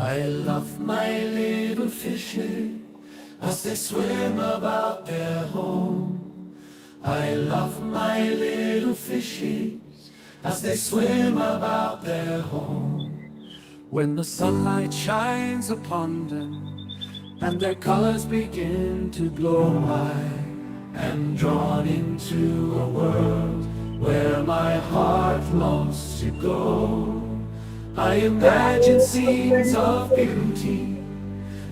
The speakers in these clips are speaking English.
I love my little fishes as they swim about their home. I love my little fishes as they swim about their home. When the sunlight shines upon them and their colors begin to glow, I am drawn into a world where my heart longs to go. I imagine scenes of beauty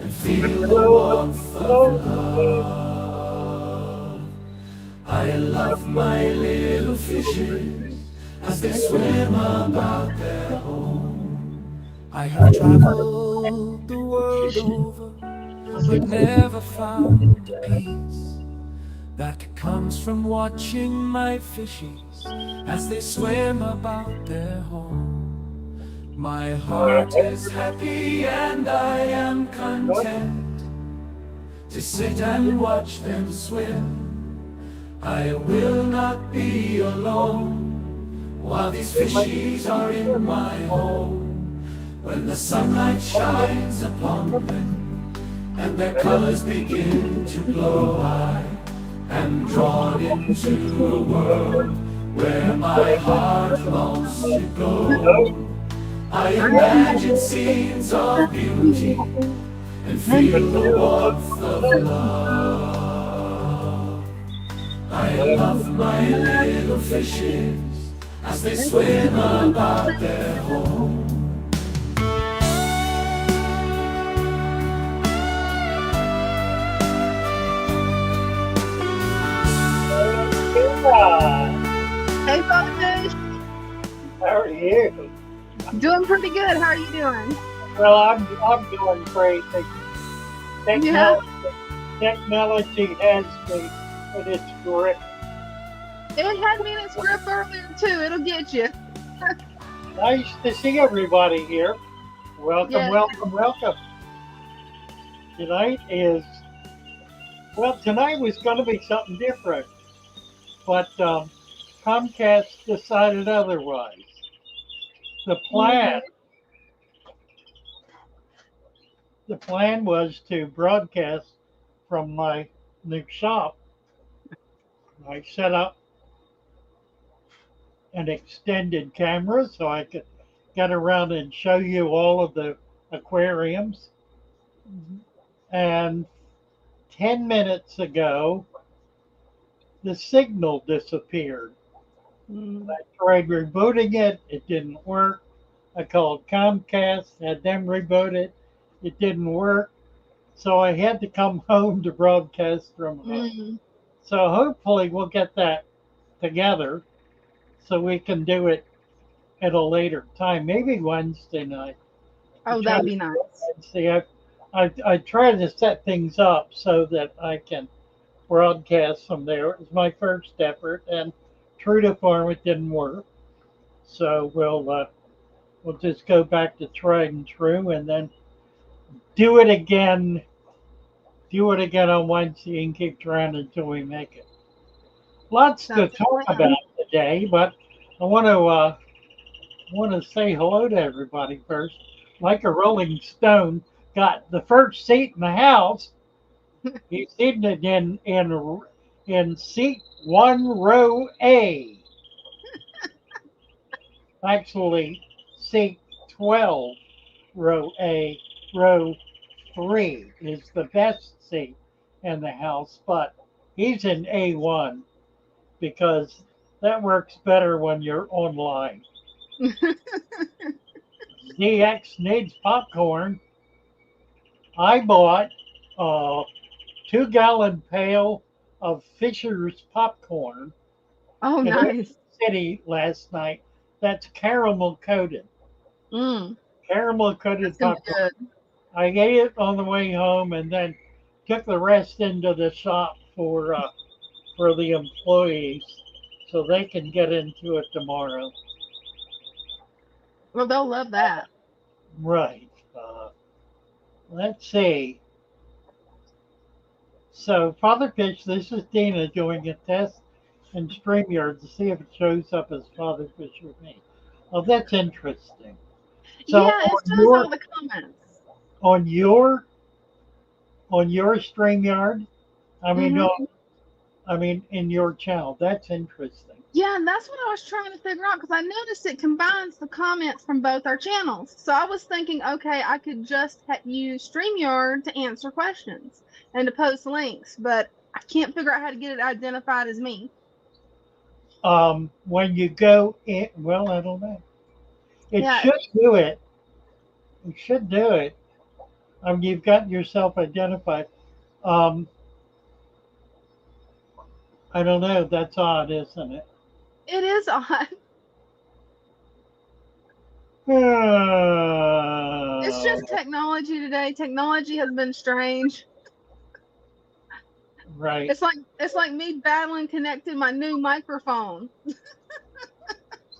and feel the warmth of love. I love my little fishes as they swim about their home. I have traveled the world over, but never found the peace that comes from watching my fishes as they swim about their home. My heart is happy and I am content to sit and watch them swim. I will not be alone while these fishies are in my home. When the sunlight shines upon them and their colors begin to glow, I am drawn into a world where my heart longs to go. I imagine scenes of beauty and feel the warmth of love. I love my little fishes as they swim about their home. Hey, Father Fish. How are you? Doing pretty good. How are you doing? Well, I'm doing great. Yeah. Technology has me in its grip. It had me in its grip earlier, too. It'll get you. Nice to see everybody here. Welcome, Yeah. welcome. Tonight was going to be something different, but Comcast decided otherwise. The plan was to broadcast from my new shop. I set up an extended camera so I could get around and show you all of the aquariums. And 10 minutes ago, the signal disappeared. I tried rebooting it, it didn't work. I called Comcast, had them reboot it, it didn't work. So I had to come home to broadcast from home. So hopefully we'll get that together so we can do it at a later time, maybe Wednesday night. Oh, that'd be nice. Wednesday, I try to set things up so that I can broadcast from there. It was my first effort, and true to form, it didn't work. So we'll just go back to tried and true, and then do it again. Do it again on Wednesday, and keep trying until we make it. Lots to Sounds talk like about today, but I want to say hello to everybody first. Like a Rolling Stone, got the first seat in the house. He's seated in seat one, row A. Actually, seat 12, row A, row 3 is the best seat in the house, but he's in A1 because that works better when you're online. DX needs popcorn. I bought a 2-gallon pail of Fisher's popcorn Oh, in Ocean nice. City last night. That's caramel coated. Caramel That's coated gonna be popcorn. good. I ate it on the way home and then took the rest into the shop for the employees so they can get into it tomorrow. Well, they'll love that. Right. Let's see. So, Father Fish, this is Dina doing a test in StreamYard to see if it shows up as Father Fish with me. Oh, that's interesting. So, Yeah, it on shows all your the comments. on your StreamYard. I mean, Hmm. in your channel. That's interesting. Yeah, and that's what I was trying to figure out because I noticed it combines the comments from both our channels. So I was thinking, okay, I could just use StreamYard to answer questions and to post links, but I can't figure out how to get it identified as me. When you go in, well, I don't know. It Yeah, should do it. It should do it. You've got yourself identified. Um, I don't know. That's odd, isn't it? it is odd. It's just technology today. Technology has been strange. Right. It's like me battling connecting my new microphone.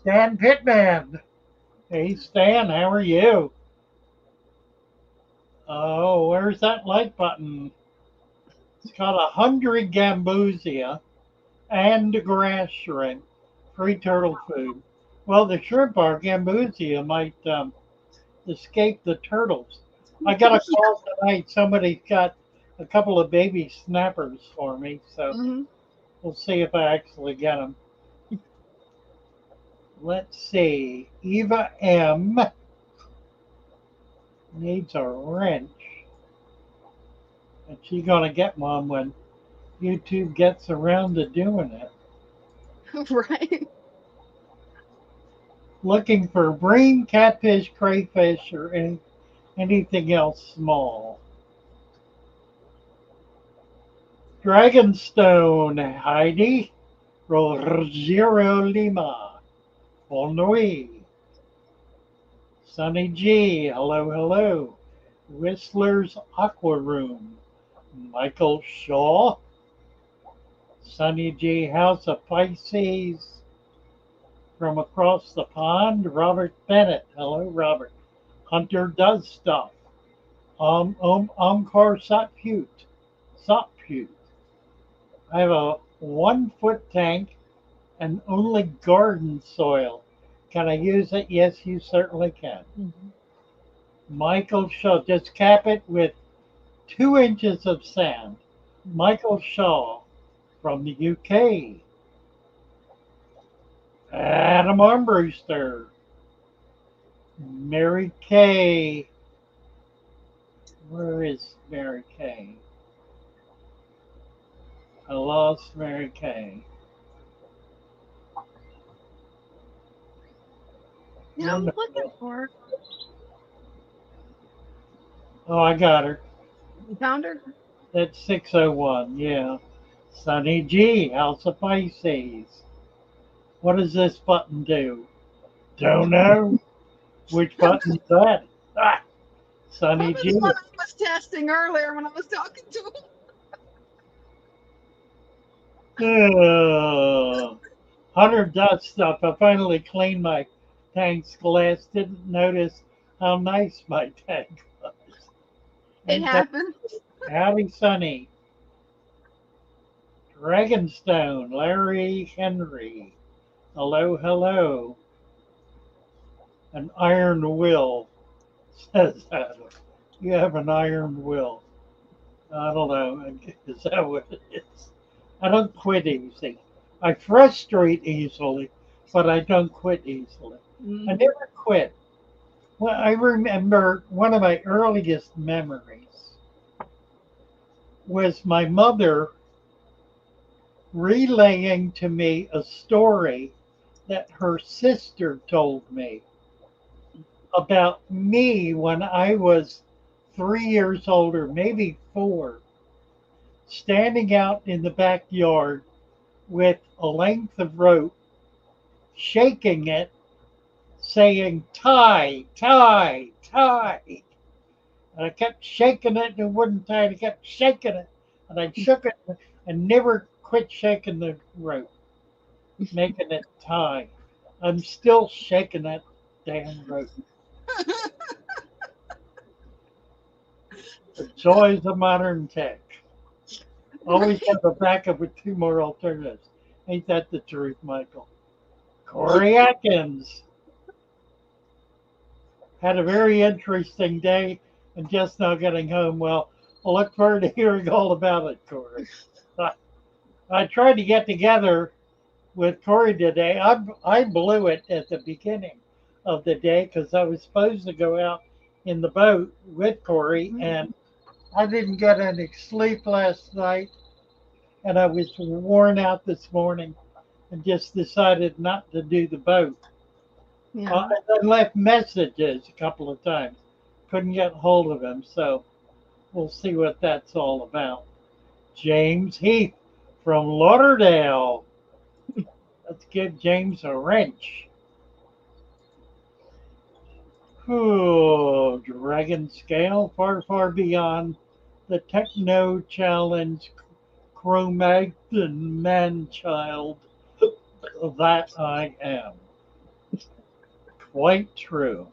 Stan Pittman. Hey, Stan, how are you? Oh, where's that like button? It's got 100 gambusia and grass shrimp, free turtle food. Well, the shrimp are gambusia might escape the turtles. I got a call tonight. Somebody's got a couple of baby snappers for me, so Hmm. we'll see if I actually get them. Let's see. Eva M needs a wrench, and she's gonna get one when YouTube gets around to doing it. Right. Looking for bream, catfish, crayfish, or anything else small. Dragonstone, Heidi. Rogero Lima. Bon nuit. Sunny G. Hello, hello. Whistler's Aqua Room. Michael Shaw. Sunny G. House of Pisces. From across the pond, Robert Bennett. Hello, Robert. Hunter does stuff. Omkar Satpute. Satpute. I have a 1 foot tank and only garden soil. Can I use it? Yes, you certainly can. Michael Shaw, just cap it with 2 inches of sand. Michael Shaw from the UK. Adam Armbruster. Mary Kay. Where is Mary Kay? I lost Mary Kay. Yeah, I'm looking Wonderful. for her. Oh, I got her. You found her? That's 601. Yeah. Sunny G. House of Pisces. What does this button do? Don't know. Which button's that? Ah, Sunny Probably G. the one I was testing earlier when I was talking to him. Hunter dust stuff. I finally cleaned my tank's glass. Didn't notice how nice my tank was. It Ain't that happened. howdy, Sunny? Dragonstone, Larry Henry. Hello, hello. An iron will, says Adam. You have an iron will. I don't know. Is that what it is? I don't quit easy. I frustrate easily, but I don't quit easily. I Hmm. never quit. Well, I remember one of my earliest memories was my mother relaying to me a story that her sister told me about me when I was 3 years old, or maybe four, standing out in the backyard with a length of rope, shaking it, saying, tie, tie, tie. And I kept shaking it and it wouldn't tie. I kept shaking it and I shook it and never quit shaking the rope, making it tie. I'm still shaking that damn rope. The joys of modern tech. Always Right. have a backup with two more alternatives. Ain't that the truth, Michael? Corey Atkins had a very interesting day. and just now getting home. Well, I look forward to hearing all about it, Corey. I, I tried to get together with Corey today. I blew it at the beginning of the day because I was supposed to go out in the boat with Corey, and I didn't get any sleep last night, and I was worn out this morning, and just decided not to do the boat. Yeah. I left messages a couple of times, couldn't get hold of him, so we'll see what that's all about. James Heath from Lauderdale. Let's give James a wrench. Oh, Dragon Scale, far, far beyond the Techno Challenge Cro-Magnon man-child that I am. Quite true.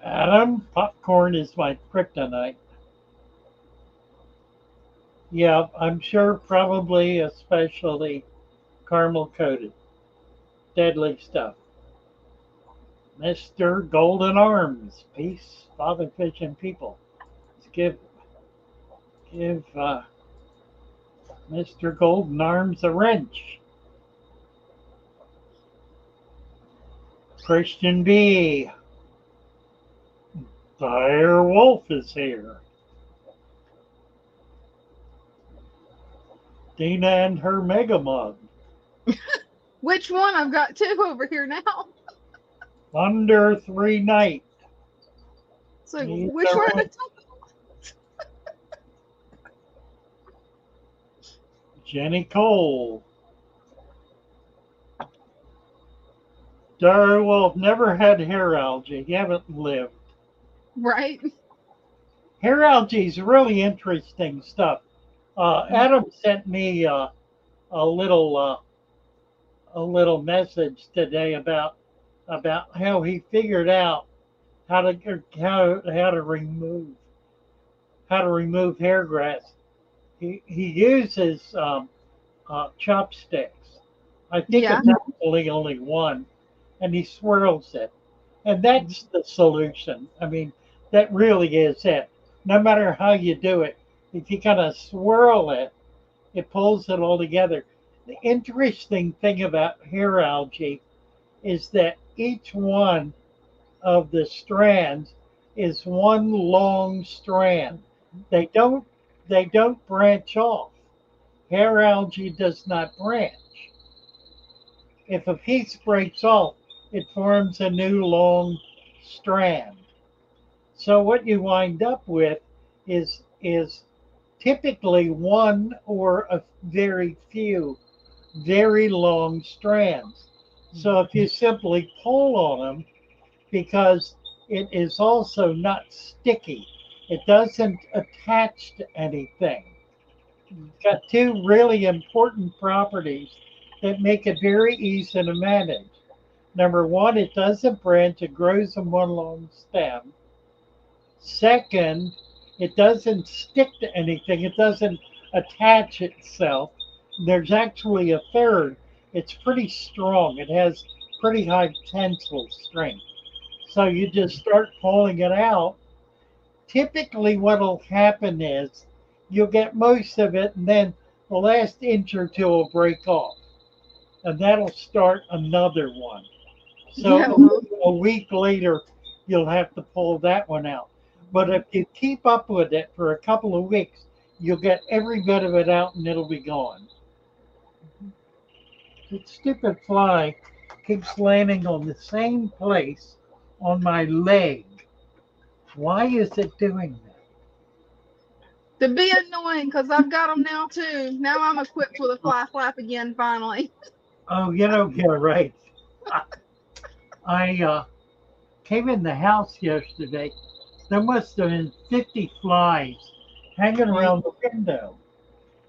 Adam, popcorn is my kryptonite. Yeah, I'm sure probably especially caramel coated. Deadly stuff. Mr. Golden Arms. Peace, Father Fish and people. Let's give Mr. Golden Arms a wrench. Christian B. Dire Wolf is here. Dina and her Mega Mug. Which one? I've got two over here now. Thunder 3 Night. So Neither which one? one. Jenny Cole. Dire Wolf never had hair algae. You haven't lived. Right. Hair algae is really interesting stuff. Adam sent me a little a little message today about how he figured out how to remove hair grass. He uses chopsticks. I think Yeah. it's actually only one, and he swirls it, and that's the solution. I mean, that really is it. No matter how you do it, if you kind of swirl it, it pulls it all together. The interesting thing about hair algae is that each one of the strands is one long strand. They don't they don't branch off. Hair algae does not branch. If a piece breaks off, it forms a new long strand. So what you wind up with is typically one or a very few very long strands. So if you simply pull on them, because it is also not sticky, it doesn't attach to anything. It's got two really important properties that make it very easy to manage. Number one, it doesn't branch, it grows in one long stem. Second, it doesn't stick to anything, it doesn't attach itself. There's actually a third, it's pretty strong, it has pretty high tensile strength. So you just start pulling it out. Typically, what'll happen is you'll get most of it, and then the last inch or two will break off, and that'll start another one. Yeah. So Well, a week later, you'll have to pull that one out. But if you keep up with it for a couple of weeks, you'll get every bit of it out, and it'll be gone. That stupid fly keeps landing on the same place on my leg. Why is it doing that? to be annoying because I've got them now too. Now I'm equipped with a fly flap again finally. Oh, yeah, right. I came in the house yesterday. There must have been 50 flies hanging around the window.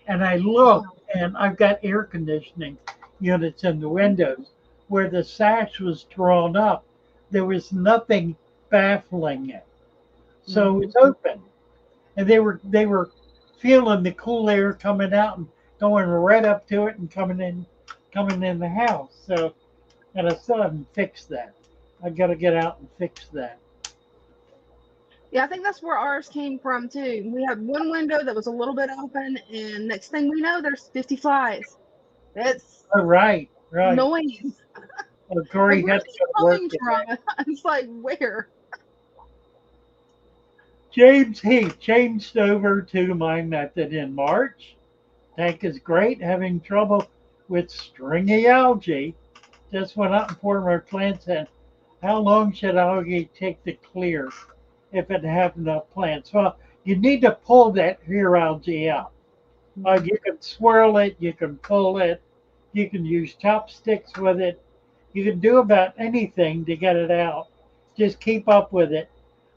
And I looked, and I've got air conditioning units in the windows. Where the sash was drawn up, there was nothing baffling it. So it's open. And they were feeling the cool air coming out and going right up to it and coming in the house. So, and I still haven't fixed that. I got to get out and fix that. Yeah, I think that's where ours came from too. We had one window that was a little bit open, and next thing we know, there's 50 flies. It's Oh, right, right. annoying. Well, Like, Corey where had is to it go to work coming today. from? It's like, where? James Heath changed over to my method in March. Tank is great. Having trouble with stringy algae. Just went out and poured my plants in. How long should algae take to clear if it have enough plants? Well, you need to pull that here algae out. You can swirl it, you can pull it, you can use chopsticks with it. You can do about anything to get it out. Just keep up with it.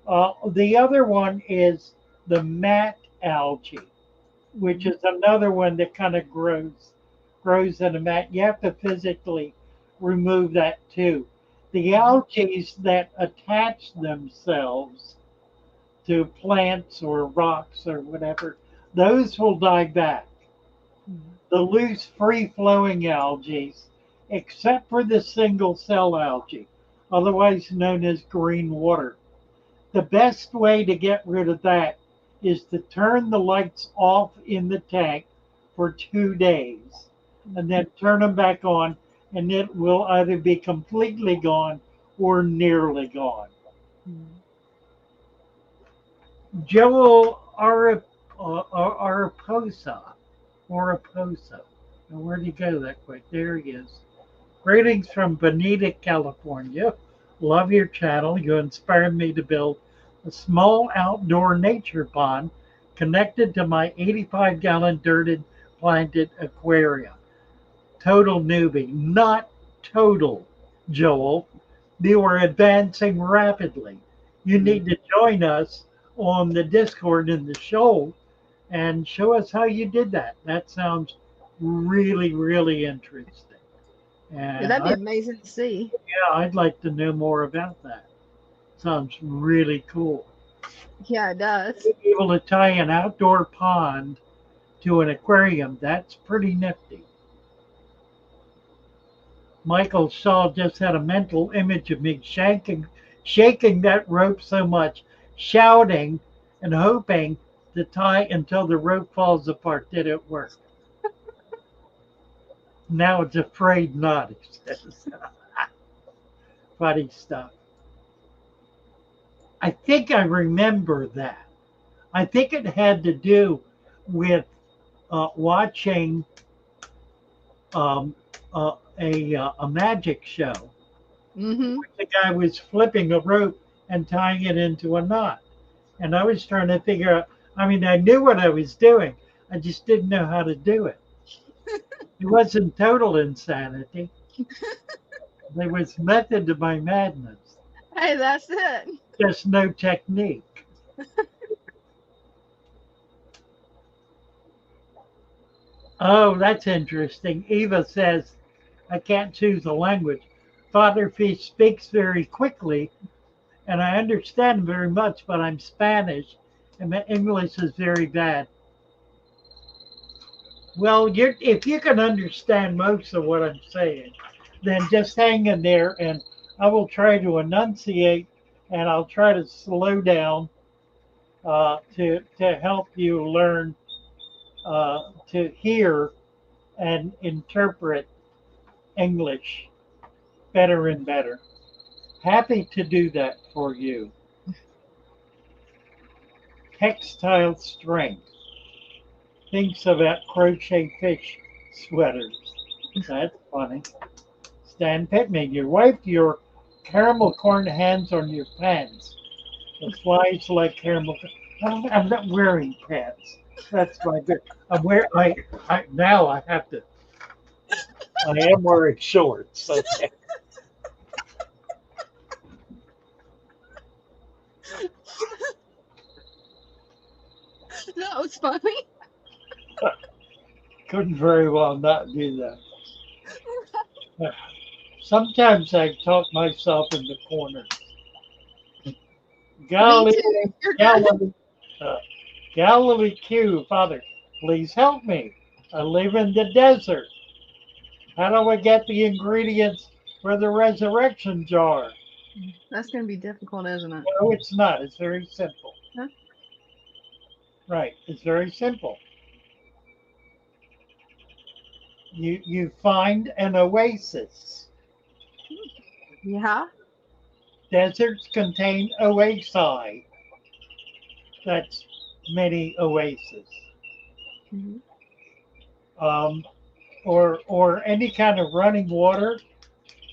The other one is the mat algae, which is another one that kind of grows in a mat. You have to physically remove that too. The algae that attach themselves to plants or rocks or whatever, those will die back. The loose, free flowing algae, except for the single cell algae, otherwise known as green water. The best way to get rid of that is to turn the lights off in the tank for 2 days and then turn them back on, and it will either be completely gone or nearly gone. Joel Araposa. Araposa. Now, where'd he go that quick? There he is. Greetings from Bonita, California. Love your channel. You inspired me to build a small outdoor nature pond connected to my 85-gallon dirted planted aquarium. Total newbie. Not total, Joel. You are advancing rapidly. You need to join us on the Discord in the show and show us how you did that. That sounds really, really interesting. Yeah, And that'd be amazing to see. I'd like to know more about that. Sounds really cool. Yeah, it does. Being able to tie an outdoor pond to an aquarium, that's pretty nifty. Michael Shaw just had a mental image of me shaking that rope so much, shouting and hoping to tie until the rope falls apart. Did it work? Now it's afraid not, he says. Funny stuff. I think I remember that. I think it had to do with watching um, a magic show. Mm-hmm. The guy was flipping a rope and tying it into a knot. And I was trying to figure out, I mean, I knew what I was doing. I just didn't know how to do it. It wasn't total insanity. There was method to my madness, Hey, that's it. just no technique. Oh, that's interesting. Eva says, I can't choose a language. Father Fish speaks very quickly, and I understand very much, but I'm Spanish, and my English is very bad. Well, if you can understand most of what I'm saying, then just hang in there, and I will try to enunciate, and I'll try to slow down to help you learn to hear and interpret English better and better. Happy to do that for you. Textile strength. Thinks about crochet fish sweaters. That's funny. Stan Pittman, you wiped your caramel corn hands on your pants. The flies like caramel. I'm not wearing pants. That's my bit. I'm wearing. Now I have to. I am wearing shorts. Okay. That was funny. Couldn't very well not do that. Sometimes I talk myself in the corner. Me Galilee, too. You're good. Galilee, uh, Galilee Q, Father, please help me. I live in the desert. How do I get the ingredients for the resurrection jar? That's gonna be difficult, isn't it? No, it's not. It's very simple. Right. It's very simple. You find an oasis. Yeah. Deserts contain oasi. That's many oases. Hmm. Um, or any kind of running water,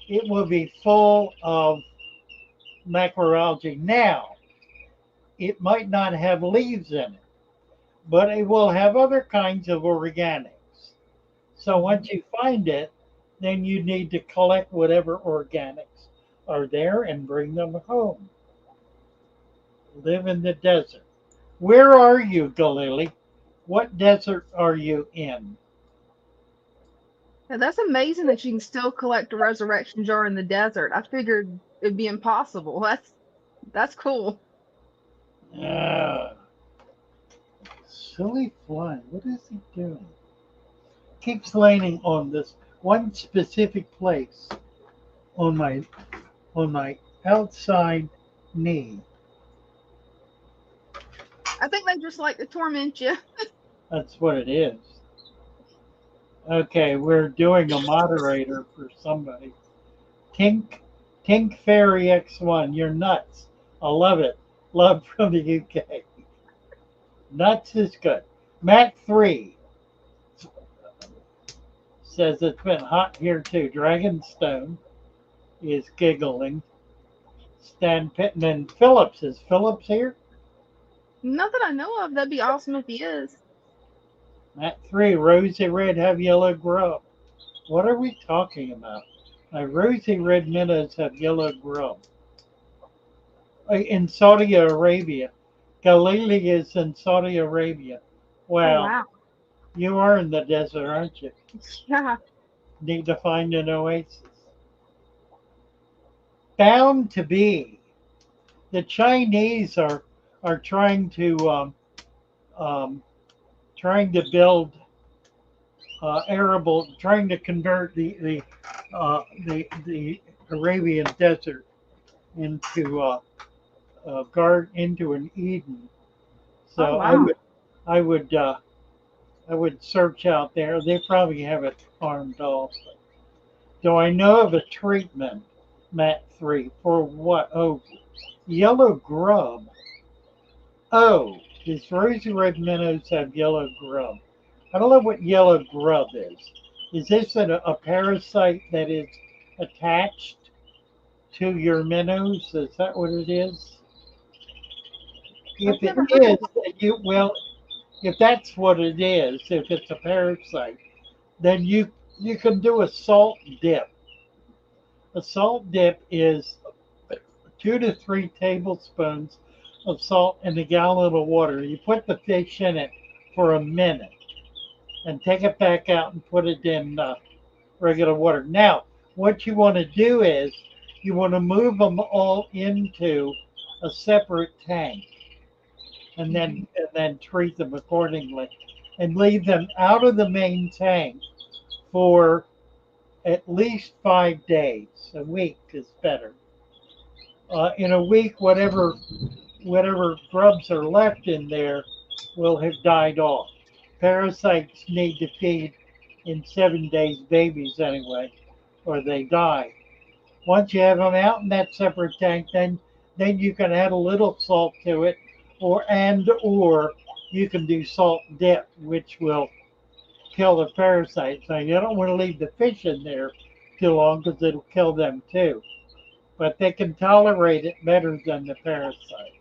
it will be full of macroalgae. Now, it might not have leaves in it, but it will have other kinds of organics. So Hmm. once you find it, then you need to collect whatever organics are there and bring them home. Live in the desert. Where are you, Galili? What desert are you in? Yeah, that's amazing that you can still collect a resurrection jar in the desert. I figured it'd be impossible. That's cool. Ah, silly fly. What is he doing? Keeps landing on this one specific place on my outside knee. I think they just like to torment you. That's what it is. Okay, we're doing a moderator for somebody. Tink Tink Fairy X1, you're nuts. I love it. Love from the UK. Nuts is good. Matt 3 says it's been hot here too. Dragonstone is giggling. Stan Pittman and Phillips. Is Phillips here? Not that I know of. That'd be awesome if he is. Matt 3, rosy red have yellow grub. What are we talking about? Rosy red minnows have yellow grub. In Saudi Arabia. Galilee is in Saudi Arabia. Oh Wow, wow. you are in the desert, aren't you? Yeah. Need to find an oasis. Bound to be. The Chinese are um, trying to build arable, trying to convert the Arabian desert into into an Eden. Oh So wow. I would I would search out there. They probably have it farmed off. Do I know of a treatment, Matt 3, for what? Oh, yellow grub. Oh, these rosy red minnows have yellow grub. I don't know what yellow grub is. Is this a parasite that is attached to your minnows? Is that what it is? If I've it never heard of is, then if that's what it is, if it's a parasite, then you can do a salt dip. A salt dip is 2 to 3 tablespoons of salt in a gallon of water. You put the fish in it for a minute and take it back out and put it in regular water. Now, what you want to do is you want to move them all into a separate tank and it. then treat them accordingly and leave them out of the main tank for at least 5 days. A week is better. In a week, whatever grubs are left in there will have died off. Parasites need to feed in 7 days babies anyway, or they die. Once you have them out in that separate tank, then you can add a little salt to it, or you can do salt dip, which will kill the parasites. Now you don't want to leave the fish in there too long because it'll kill them too. But they can tolerate it better than the parasites.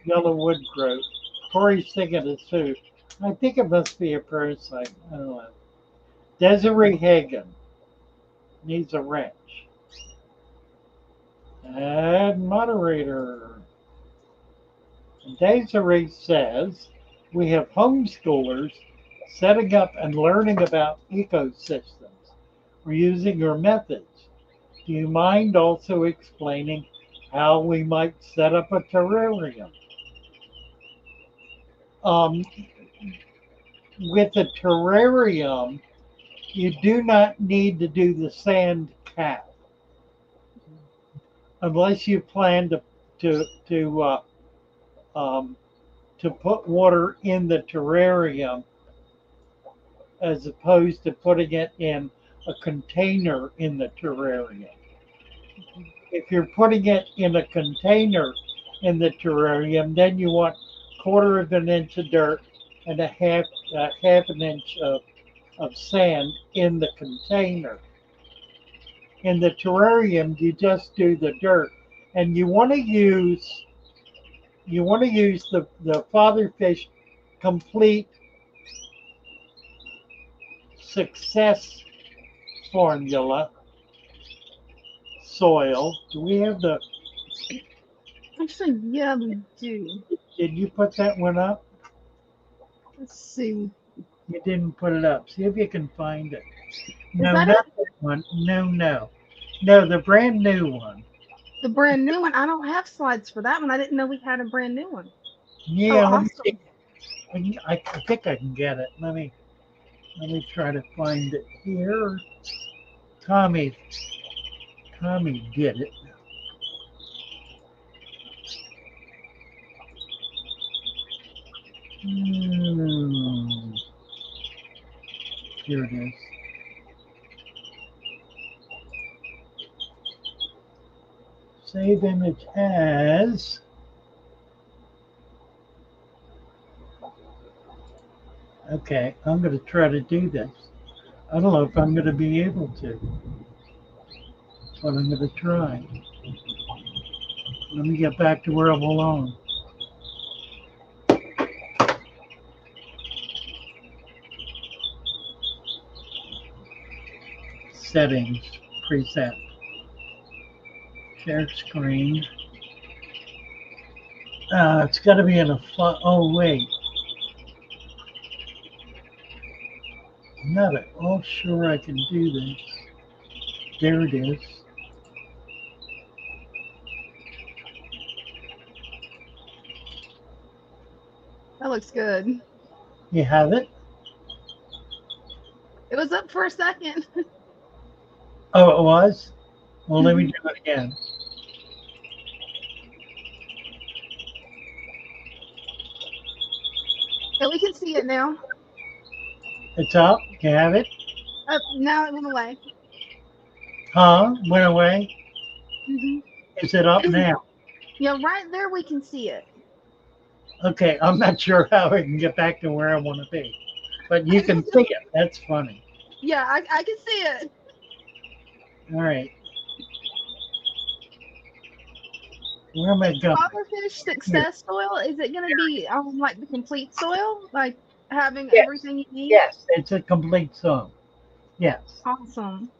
Yellow wood growth. Corey's thinking it's food. I think it must be a parasite. I don't know. Desiree Hagen needs a wrench. Add moderator. Desiree says we have homeschoolers setting up and learning about ecosystems. We're using your methods. Do you mind also explaining how we might set up a terrarium? Um, with a terrarium, you do not need to do the sand cap unless you plan to um, to put water in the terrarium as opposed to putting it in a container in the terrarium. If you're putting it in a container in the terrarium, then you want quarter of an inch of dirt and a half an inch of sand in the container. In the terrarium, you just do the dirt, and you want to use the father fish complete success formula soil. Do we have the? Actually, yeah, we do. Did you put that one up? Let's see. You didn't put it up. See if you can find it. Is No, that not it? that one. No, the brand new one. The brand new one? I don't have slides for that one. I didn't know we had a brand new one. Oh, Yeah, let me see. awesome. I think I can get it. Let me try to find it here. Tommy, Tommy did it. Hmm, here it is. Save image as. Okay, I'm going to try to do this. I don't know if I'm going to be able to, but I'm going to try. Let me get back to where I belong. Settings, preset, share screen. It's got to be in a file. Oh, wait. I'm not at all sure I can do this. There it is. That looks good. You have it? It was up for a second. Oh, it was? Well, let me Mhm. do it again. Yeah, we can see it now. It's up. You have it? Oh, now it went away. Huh? Went away? Hmm. Is it up now? Yeah, right there we can see it. Okay, I'm not sure how I can get back to where I want to be. But you can see it. That's funny. Yeah, I can see it. All right. Where am I going? Fatherfish Here. success soil, is it going to be like the complete soil? Like having Yes. everything you need? Yes. It's a complete song. Yes. Awesome.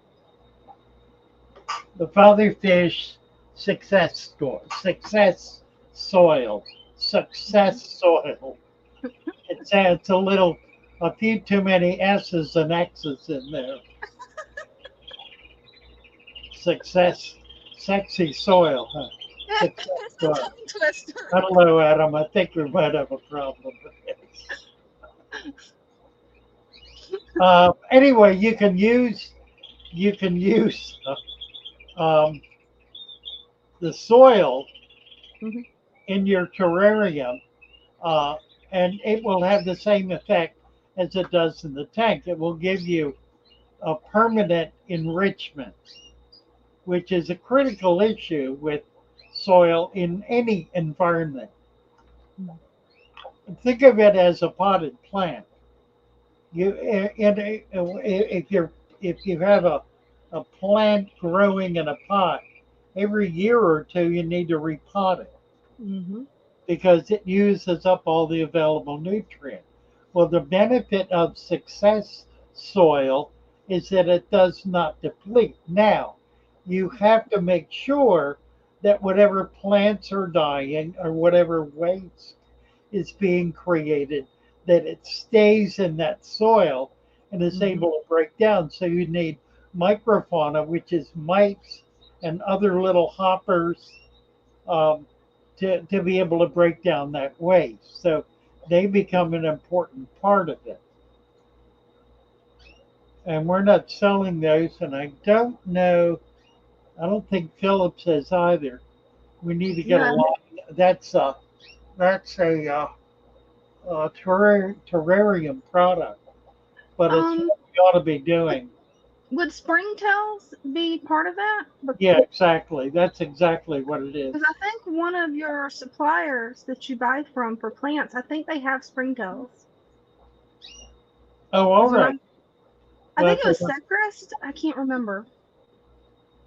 The father fish success store. Success soil. Success soil. It's a few too many S's and X's in there. Success, sexy soil, huh? Success It's a soil. tongue twister. I don't know, Adam. I think we might have a problem with this. Anyway, you can use um, the soil Hmm. in your terrarium, uh, and it will have the same effect as it does in the tank. It will give you a permanent enrichment, which is a critical issue with soil in any environment. Think of it as a potted plant. If you have a plant growing in a pot, every year or two you need to repot it Hmm. because it uses up all the available nutrient. Well, the benefit of success soil is that it does not deplete. Now, you have to make sure that whatever plants are dying or whatever waste is being created, that it stays in that soil and is Hmm. able to break down. So you need microfauna, which is mites and other little hoppers, um, to be able to break down that waste. So they become an important part of it. And we're not selling those, and I don't know, I don't think Phillips is either. We need to get a No. lot. That's a terrarium product, but it's Um, what we ought to be doing. would springtails be part of that? Yeah, exactly. That's exactly what it is. Because I think one of your suppliers that you buy from for plants, I think they have springtails. Oh, all Is what right. I'm. I Well, think if it they, was Secrest. I can't remember.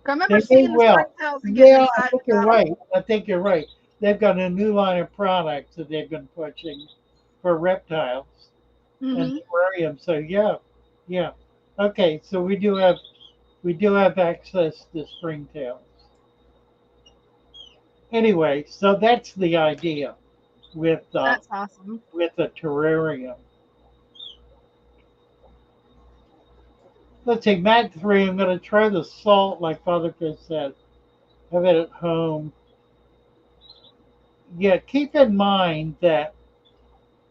I remember they may seeing the well. springtails and getting Yeah, I excited think you're about them. right. I think you're right. They've got a new line of products that they've been pushing for reptiles and Hmm. terrariums. So yeah, yeah. Okay, so we do have access to springtails. Anyway, so that's the idea That's awesome. with a terrarium. Let's see, Mat 3, I'm going to try the salt, like Father Chris said. Have it at home. Yeah, keep in mind that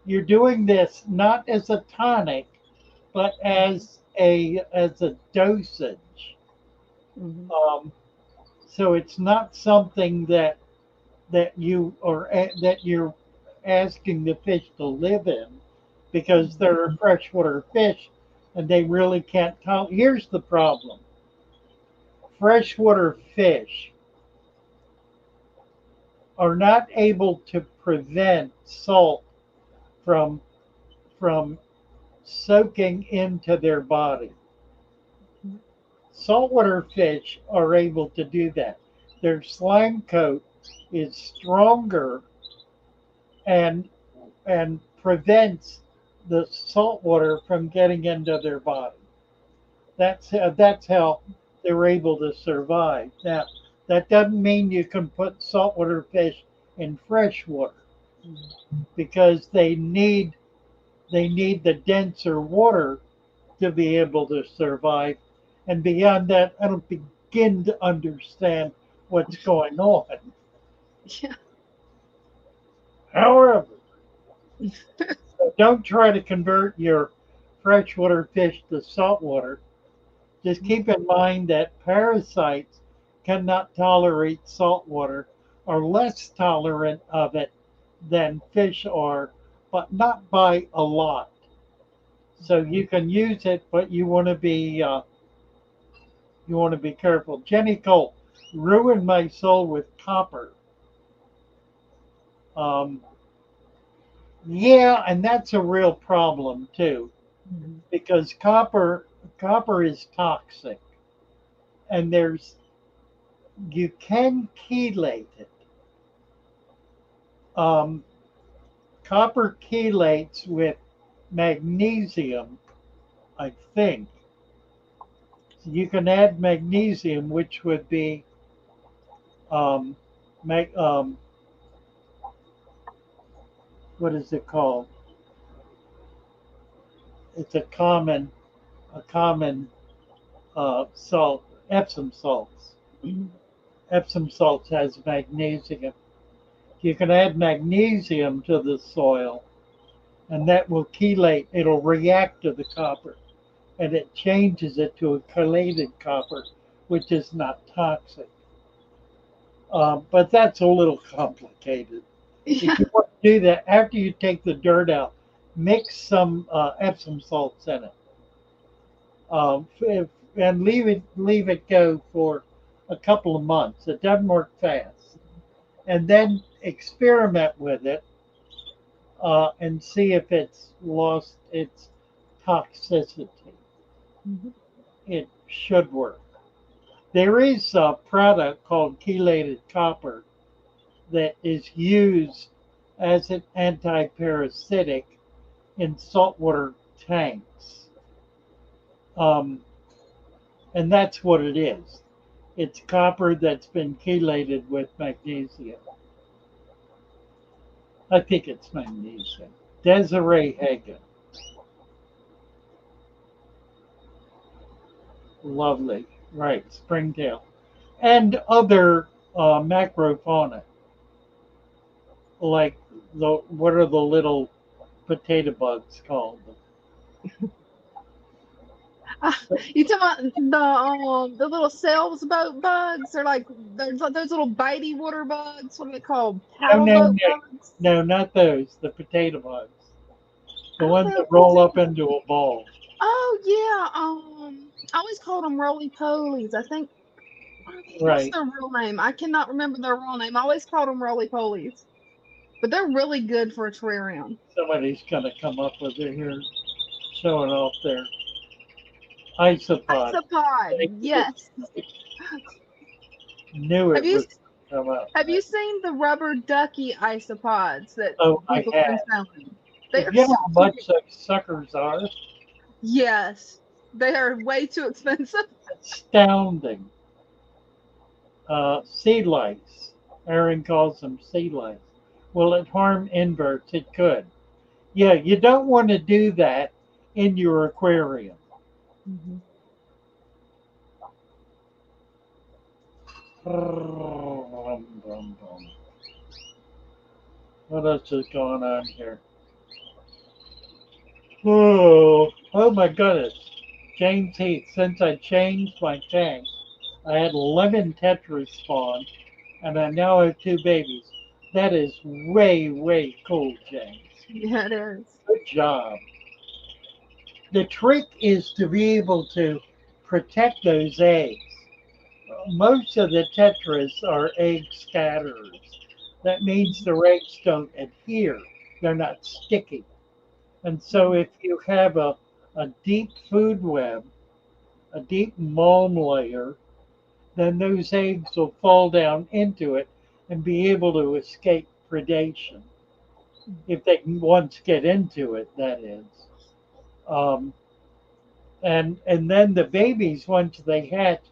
you're doing this not as a tonic, but as a dosage. Hmm. Um, so it's not something that you're asking the fish to live in, because they're freshwater fish and they really can't tolerate. Here's the problem: freshwater fish are not able to prevent salt from from soaking into their body. Saltwater fish are able to do that. Their slime coat is stronger and prevents the salt water from getting into their body. That's how they're able to survive. Now, that doesn't mean you can put saltwater fish in fresh water, because they need the denser water to be able to survive. And beyond that, I don't begin to understand what's going on. Yeah. However, don't try to convert your freshwater fish to saltwater. Just keep in mind that parasites cannot tolerate salt water, are less tolerant of it than fish are, but not by a lot. So you can use it, but you want to be careful. Jenny Cole ruined my soul with copper. Um, yeah, and that's a real problem too, Mhm. because copper is toxic, and there's you can chelate it. Um, Copper chelates with magnesium, I think. So you can add magnesium, which would be um, mag, what is it called? It's a common salt, Epsom salts. Mhm. Epsom salts has magnesium. You can add magnesium to the soil, and that will chelate. It'll react to the copper, and it changes it to a chelated copper, which is not toxic. But that's a little complicated. If Yeah. you want to do that, after you take the dirt out, mix some Epsom salts in it, and leave it go for a couple of months. It doesn't work fast, and then experiment with it, and see if it's lost its toxicity. Mhm. It should work. There is a product called chelated copper that is used as an antiparasitic in saltwater tanks. Um, and that's what it is. It's copper that's been chelated with magnesium. I think it's magnesium. Desiree Hagen. Lovely. Right. Springtail. And other macrofauna, like what are the little potato bugs called? You talking about the little sails boat bugs, or like there's like those little bitey water bugs? What are they called? No, Paddle no, boat no. bugs? No, not those. The potato bugs. The I don't ones know. that roll up into a ball. Oh yeah. I always called them roly polies. I think what's Right. their real name? I cannot remember their real name. I always called them roly polies. But they're really good for a terrarium. Somebody's gonna come up with it here, showing off their isopod. Isopod. Thank you. Yes. Knew Have it you was gonna come up. have you seen the rubber ducky isopods that Oh, I people have had. been selling? They But are you know so how cute. much those suckers are? Yes. They are way too expensive. Astounding. Sea lice. Aaron calls them sea lice. Will it harm inverts? It could. Yeah, you don't want to do that in your aquarium. Mhm. What else is going on here? Oh my goodness. James Heath, since I changed my tank, I had 11 tetras spawn, and I now have 2 babies. That is way, way cool, James. Yeah, it is. Good job. The trick is to be able to protect those eggs. Most of the tetras are egg scatterers. That means the eggs don't adhere, they're not sticky. And so if you have a deep food web, a deep mulm layer, then those eggs will fall down into it and be able to escape predation. If they can once get into it, that is. Um, and then the babies, once they hatch,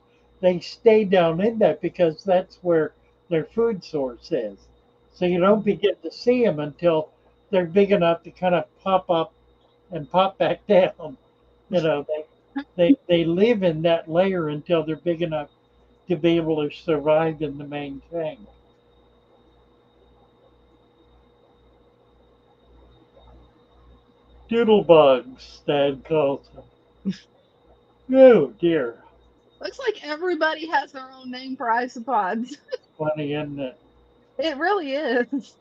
they stay down in that because that's where their food source is. So you don't begin to see them until they're big enough to kind of pop up and pop back down. You know, they live in that layer until they're big enough to be able to survive in the main tank. Doodlebugs, Dad calls them. Oh dear, Looks like everybody has their own name for isopods. funny, isn't it? It really is.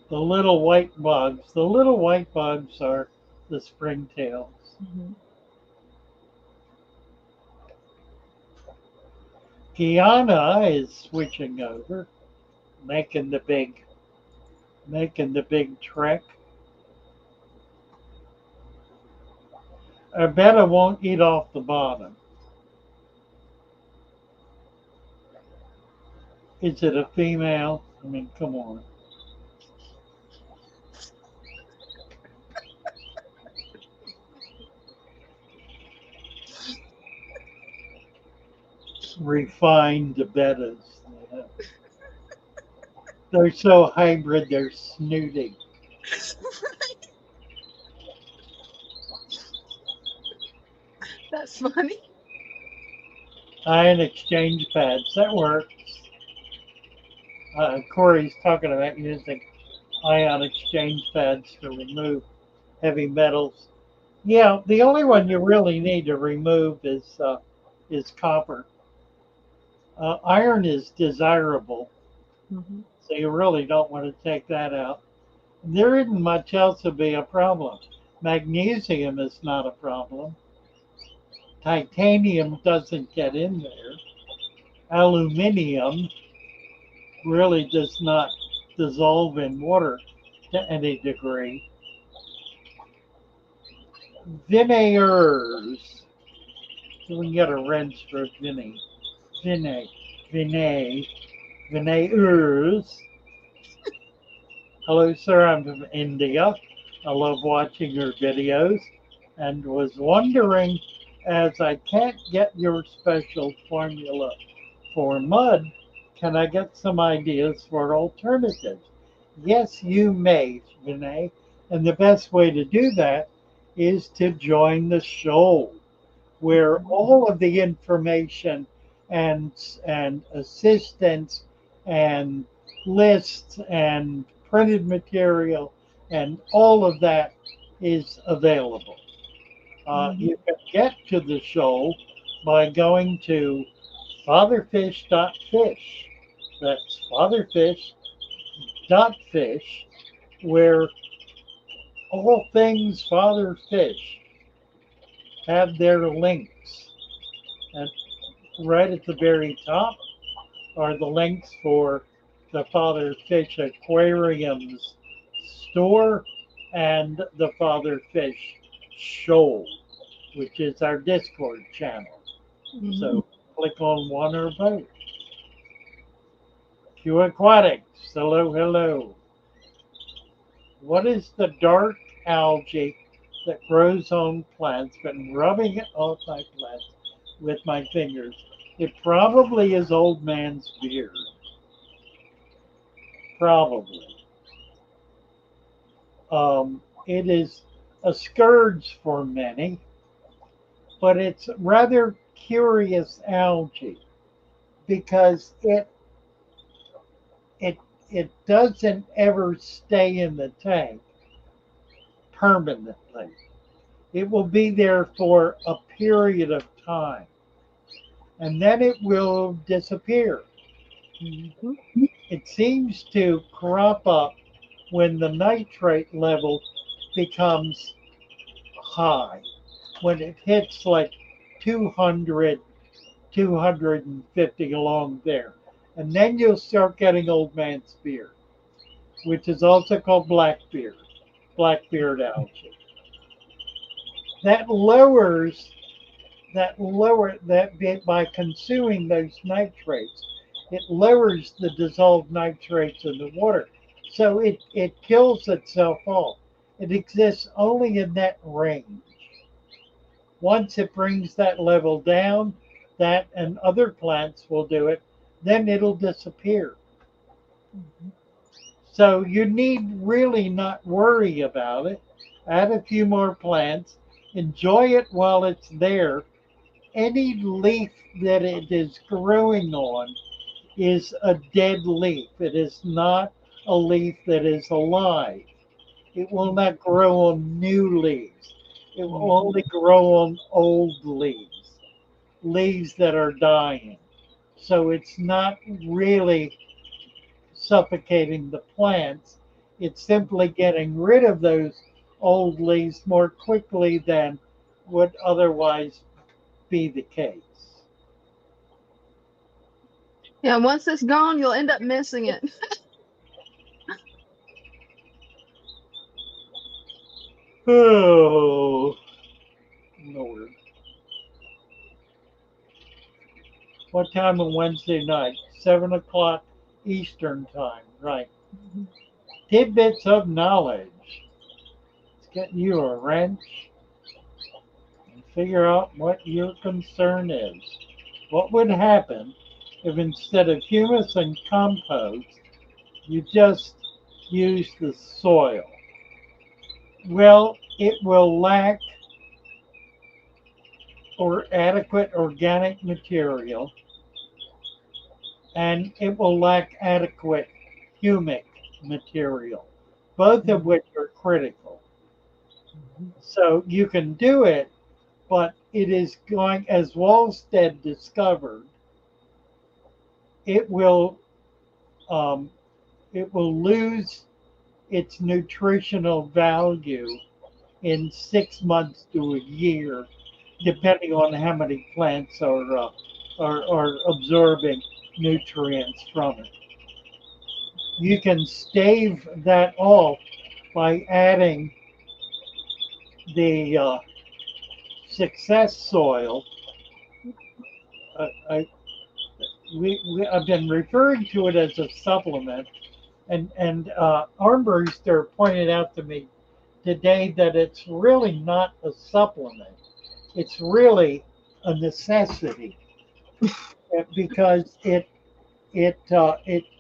The little white bugs. The little white bugs are the springtails. Mhm. Guyana is switching over, making the big trek. I bet I won't eat off the bottom. Is it a female? I mean, come on. Refined bettas. They're so hybrid, they're snooty. That's funny. Ion exchange pads, that works. Corey's talking about using ion exchange pads to remove heavy metals. Yeah, the only one you really need to remove is copper. Iron is desirable, Mhm. so you really don't want to take that out. There isn't much else to be a problem. Magnesium is not a problem. Titanium doesn't get in there. Aluminium really does not dissolve in water to any degree. Vinairs. So we can get a wrench for vinny. Vinay. Vinay. Vinairs. Hello, sir. I'm from India. I love watching your videos and was wondering, as I can't get your special formula for mud, can I get some ideas for alternatives? Yes, you may, Vinay. And the best way to do that is to join the show, where Mhm. all of the information and assistance and lists and printed material and all of that is available. Mhm. You can get to the show by going to fatherfish.fish. That's fatherfish.fish. where all things father fish have their links. And right at the very top are the links for the Father Fish Aquarium's store and the Father Fish Shoal, which is our Discord channel. Mhm. So click on one or both. Q Aquatics, hello, hello. What is the dark algae that grows on plants? Been rubbing it off my plants with my fingers. It probably is old man's beard. Probably. It is a scourge for many, but it's rather curious algae because it it doesn't ever stay in the tank permanently. It will be there for a period of time and then it will disappear. Mhm. It seems to crop up when the nitrate level becomes high, when it hits like 200, 250 along there. And then you'll start getting old man's beard, which is also called blackbeard algae. That lowers that bit by consuming those nitrates. It lowers the dissolved nitrates in the water. So it kills itself off. It exists only in that range. Once it brings that level down, that and other plants will do it, then it'll disappear. So you need really not worry about it. Add a few more plants, enjoy it while it's there. Any leaf that it is growing on is a dead leaf. It is not a leaf that is alive. It will not grow on new leaves. It will Mhm. only grow on old leaves, leaves that are dying. So it's not really suffocating the plants. It's simply getting rid of those old leaves more quickly than would otherwise be the case. Yeah, once it's gone, you'll end up missing it. Oh, Lord. What time on Wednesday night? 7 o'clock Eastern time. Right. Mhm. Tidbits of knowledge. It's getting you a wrench and figure out what your concern is. What would happen if instead of humus and compost, you just use the soil? Well, it will lack or adequate organic material and it will lack adequate humic material, both of Mhm. which are critical. Mhm. So you can do it, but it is going, as Wallstead discovered, it will um, it will lose its nutritional value in 6 months to a year, depending on how many plants are absorbing nutrients from it. You can stave that off by adding the success soil. I, I've been referring to it as a supplement, and Armbruster pointed out to me today that it's really not a supplement. It's really a necessity because it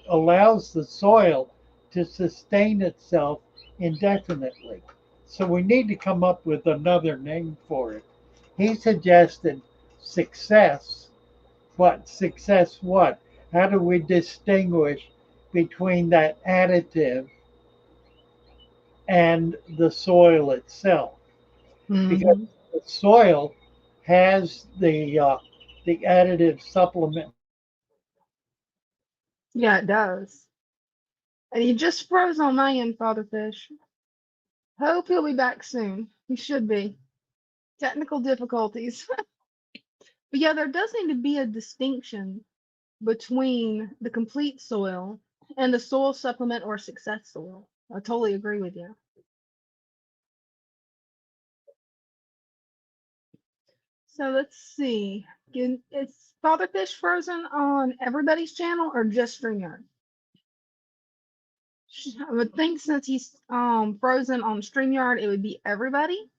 allows the soil to sustain itself indefinitely. So we need to come up with another name for it. He suggested success. What success? What? How do we distinguish between that additive and the soil itself? Because Mhm. the soil has the additive supplement. Yeah, it does. And he just froze on my end, Father Fish. Hope he'll be back soon. He should be. Technical difficulties. But yeah, there does need to be a distinction between the complete soil and the soil supplement or success soil. I totally agree with you. So let's see. Is Father Fish frozen on everybody's channel or just StreamYard? I would think since he's frozen on StreamYard, it would be everybody.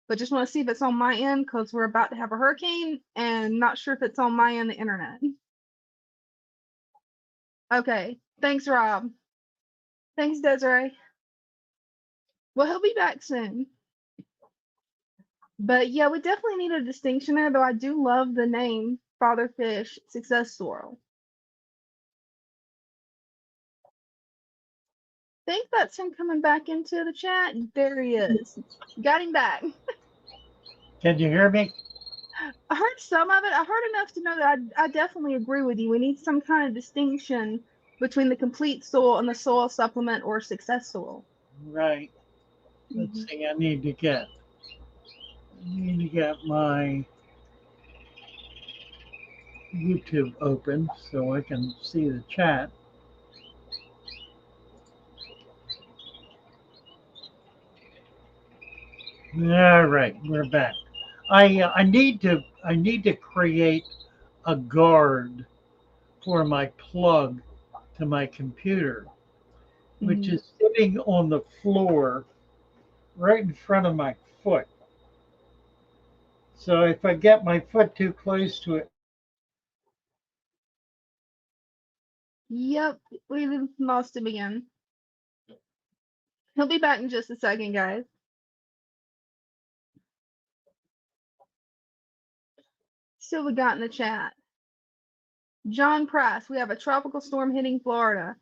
But just want to see if it's on my end because we're about to have a hurricane and not sure if it's on my end, the internet. Okay. Thanks, Rob. Thanks, Desiree. Well, he'll be back soon. But yeah, we definitely need a distinction there, though I do love the name Father Fish Success Swirl. Think that's him coming back into the chat. There he is. Got him back. Can you hear me? I heard some of it. I heard enough to know that I definitely agree with you. We need some kind of distinction between the complete soil and the soil supplement or success soil. Right. Let's see. I need to get my YouTube open so I can see the chat. All right, we're back. I need to create a guard for my plug to my computer, which is sitting on the floor right in front of my foot. So if I get my foot too close to it, Yep, we lost him again. He'll be back in just a second, guys. So we got in the chat. John Price, we have a tropical storm hitting Florida.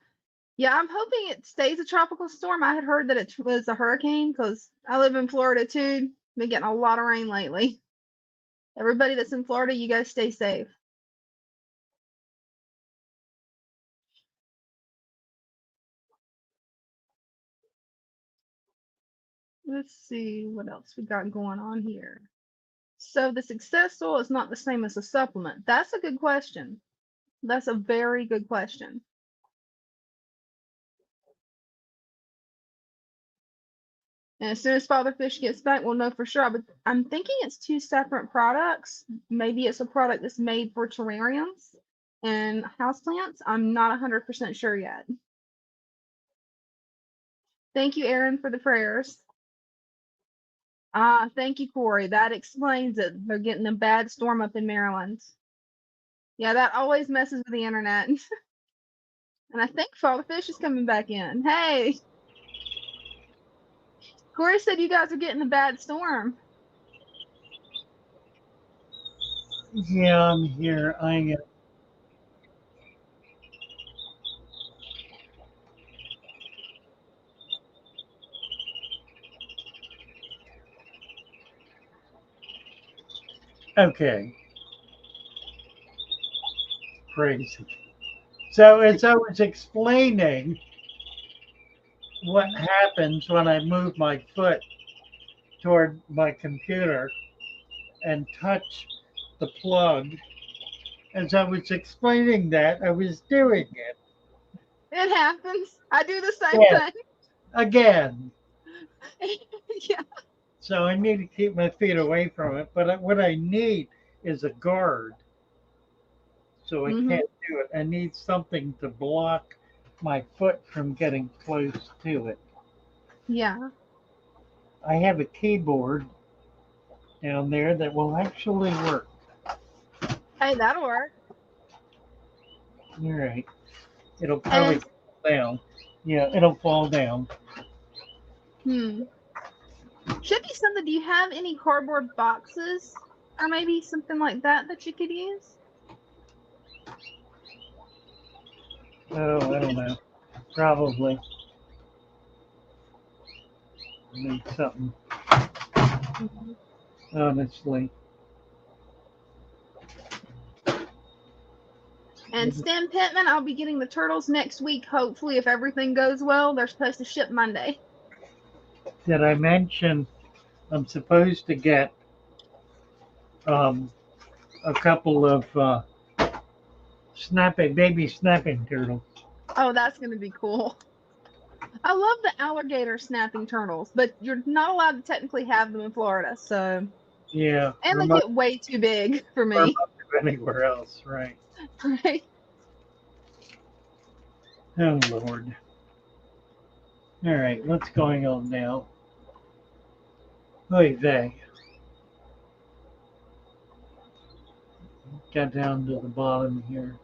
Yeah, I'm hoping it stays a tropical storm. I had heard that it was a hurricane because I live in Florida too. Been getting a lot of rain lately. Everybody that's in Florida, you guys stay safe. Let's see what else we got going on here. So the success soil is not the same as a supplement. That's a good question. That's a very good question. And as soon as Father Fish gets back, we'll know for sure. But I'm thinking it's two separate products. Maybe it's a product that's made for terrariums and houseplants. I'm not 100% sure yet. Thank you, Aaron, for the prayers. Thank you, Corey. That explains it. They're getting a bad storm up in Maryland. Yeah, that always messes with the internet. And I think Father Fish is coming back in. Hey, Corey said you guys are getting a bad storm. yeah, I'm here. Okay, crazy. So as I was explaining what happens when I move my foot toward my computer and touch the plug, as I was explaining that, I was doing it. It happens. I do the same Yes, thing. again. Yeah. So I need to keep my feet away from it. But what I need is a guard. So I Mm-hmm. can't do it. I need something to block my foot from getting close to it. Yeah. I have a keyboard down there that will actually work. Hey, that'll work. All right. It'll probably And fall down. Yeah, it'll fall down. should be something. Do you have any cardboard boxes or maybe something like that that you could use? Oh, I don't know. Probably need something. Honestly. And Stan Pittman, I'll be getting the turtles next week, hopefully, if everything goes well. They're supposed to ship Monday. Did I mention I'm supposed to get um, a couple of baby snapping turtles? Oh, that's going to be cool. I love the alligator snapping turtles, but you're not allowed to technically have them in Florida, so. Yeah, And they remote get way too big for or me. anywhere else, right? Right? Oh Lord. All right, what's going on now? Oy vey. Got down to the bottom here.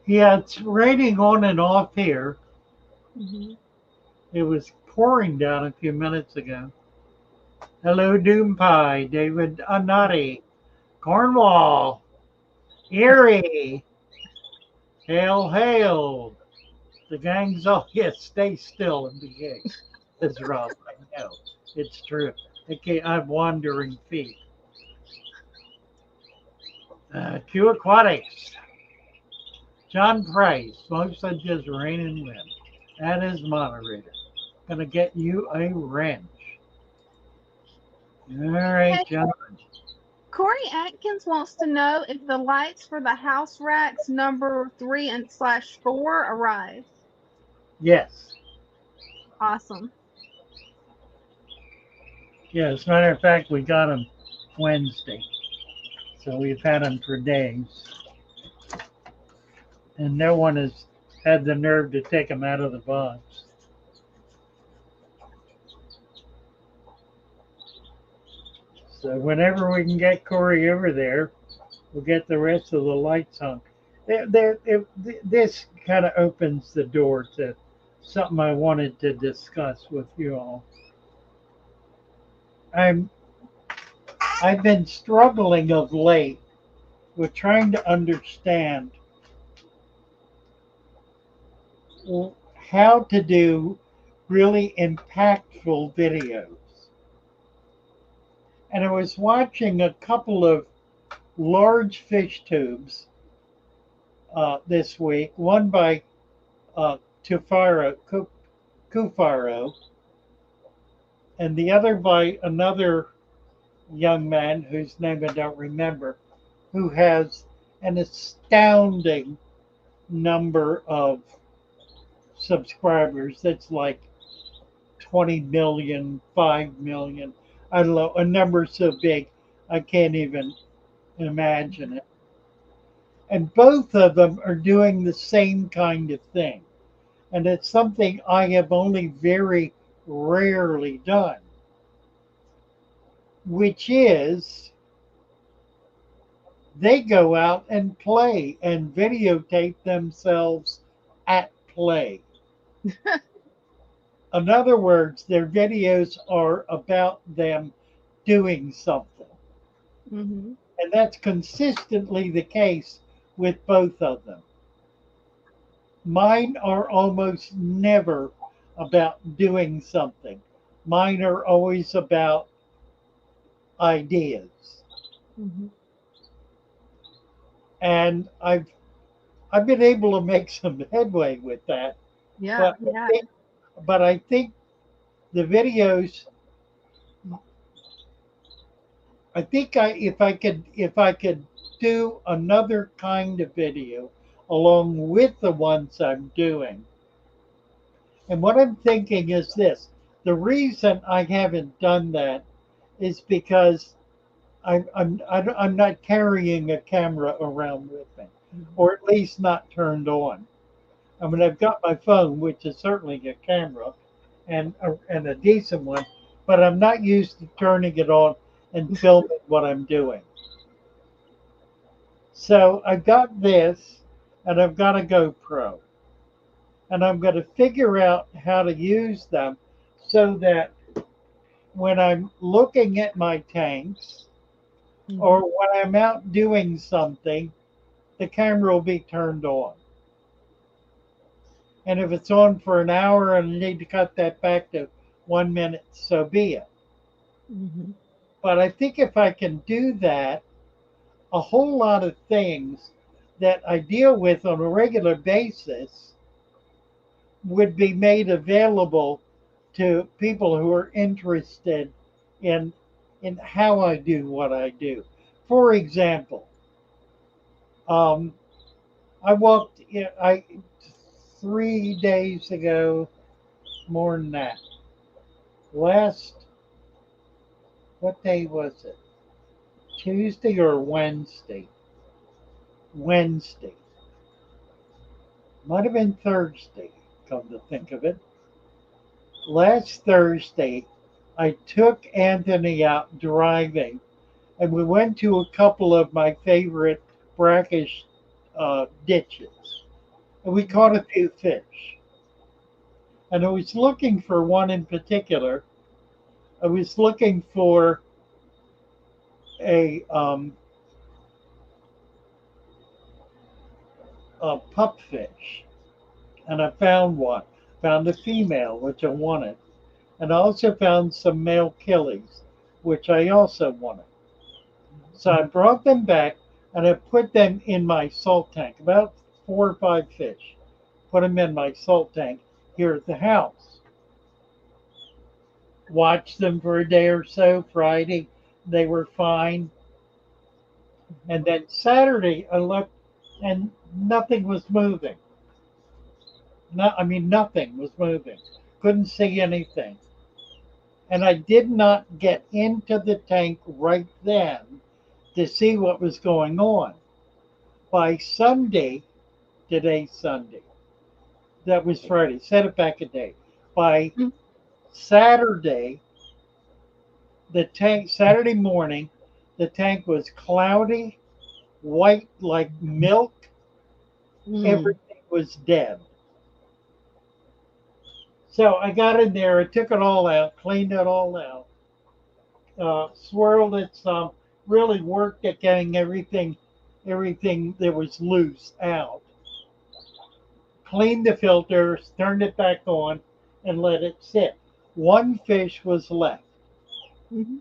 Yeah, it's raining on and off here. Mm-hmm. It was pouring down a few minutes ago. Hello, Doom Pie, David Anati, Cornwall, Erie, hail, hail. The gang's all, yes, stay still and behave. That's Rob, I know. It's true. Okay, I have wandering feet. Q Aquatics, John Price, most of just rain and wind. That is moderator. Gonna get you a wrench. All right, Hey, John. Corey Atkins wants to know if the lights for the house racks number 3 and /4 arrived. Yes. Awesome. Yeah, as a matter of fact, we got them Wednesday. So we've had them for days. And no one has had the nerve to take them out of the box. So whenever we can get Corey over there, we'll get the rest of the lights on. This kind of opens the door to something I wanted to discuss with you all. I'm I've been struggling of late with trying to understand how to do really impactful videos. And I was watching a couple of large fish tubes this week, one by Kufaro, and the other by another young man whose name I don't remember, who has an astounding number of subscribers. That's like 20 million, 5 million. I don't know, a number so big I can't even imagine it. And both of them are doing the same kind of thing. And it's something I have only very rarely done, which is they go out and play and videotape themselves at play. In other words, their videos are about them doing something. Mm-hmm. And that's consistently the case with both of them. Mine are almost never about doing something. Mine are always about ideas. Mm-hmm. And I've been able to make some headway with that. Yeah, But yeah. I think the videos I think if I could do another kind of video along with the ones I'm doing. And what I'm thinking is this. The reason I haven't done that is because I'm not carrying a camera around with me, or at least not turned on. I mean, I've got my phone, which is certainly a camera, and a decent one, but I'm not used to turning it on and filming what I'm doing. So I've got this, and I've got a GoPro, and I'm going to figure out how to use them so that when I'm looking at my tanks or Mm-hmm. when I'm out doing something, the camera will be turned on. And if it's on for an hour and I need to cut that back to 1 minute, so be it. Mm-hmm. But I think if I can do that, a whole lot of things that I deal with on a regular basis would be made available to people who are interested in how I do what I do. For example, um, I walked. I 3 days ago, more than that. Last, what day was it? Tuesday or Wednesday? Wednesday. Might have been Thursday. Come to think of it, last Thursday, I took Anthony out driving, and we went to a couple of my favorite brackish ditches, and we caught a few fish. And I was looking for one in particular. I was looking for a a pupfish, and I found one. Found a female, which I wanted, and I also found some male killies, which I also wanted. So I brought them back and I put them in my salt tank, about 4 or 5 fish. Put them in my salt tank here at the house. Watched them for a day or so. Friday, they were fine. And then Saturday, I looked and nothing was moving. No, I mean, nothing was moving. Couldn't see anything. And I did not get into the tank right then to see what was going on. By Sunday, today's Sunday. That was Friday. Set it back a day. By Mm. Saturday, the tank, Saturday morning, the tank was cloudy, white like milk. Mm. Everything was dead. So I got in there, I took it all out, cleaned it all out, swirled it some, really worked at getting everything that was loose out. Cleaned the filters, turned it back on, and let it sit. One fish was left. Mhm.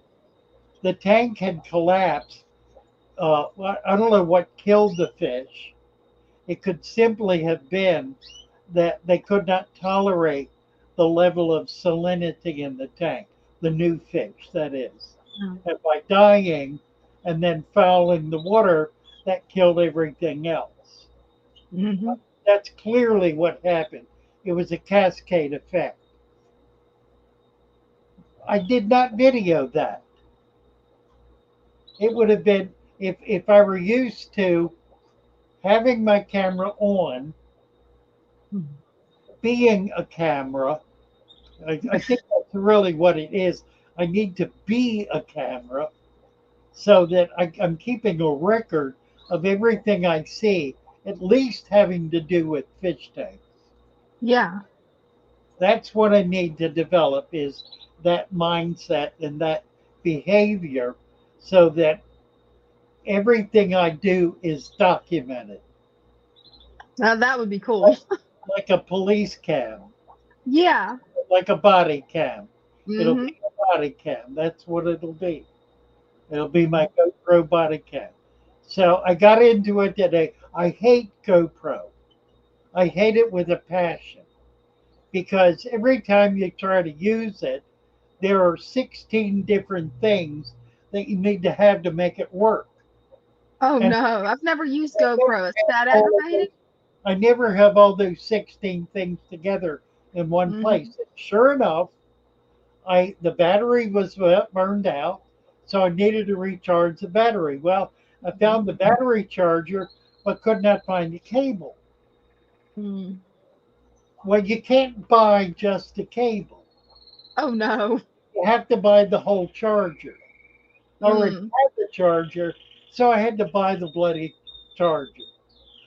The tank had collapsed. I don't know what killed the fish. It could simply have been that they could not tolerate the level of salinity in the tank, the new fish, that is. Mm. And by dying and then fouling the water, that killed everything else. Mhm. That's clearly what happened. It was a cascade effect. I did not video that. It would have been, if I were used to having my camera on, Mhm. being a camera. I think that's really what it is. I need to be a camera so that I'm keeping a record of everything I see, at least having to do with fish tanks. Yeah. That's what I need to develop is that mindset and that behavior so that everything I do is documented, Now that would be cool. like, like a police cam, Yeah. like a body cam. It'll Mhm. be a body cam. That's what it'll be. It'll be my Mhm. GoPro body cam. So I got into it today. I hate GoPro. I hate it with a passion because every time you try to use it, there are 16 different things that you need to have to make it work. Oh And no, I've never used I never GoPro. Is have that all of aggravating? those, I never have all those 16 things together in one place. Mhm. And sure enough, I the battery was burned out, so I needed to recharge the battery. Well, I Mhm. found the battery charger, but could not find the cable. Mm. Well, you can't buy just the cable. Oh no. You have to buy the whole charger. I already Mm. had the charger, so I had to buy the bloody charger.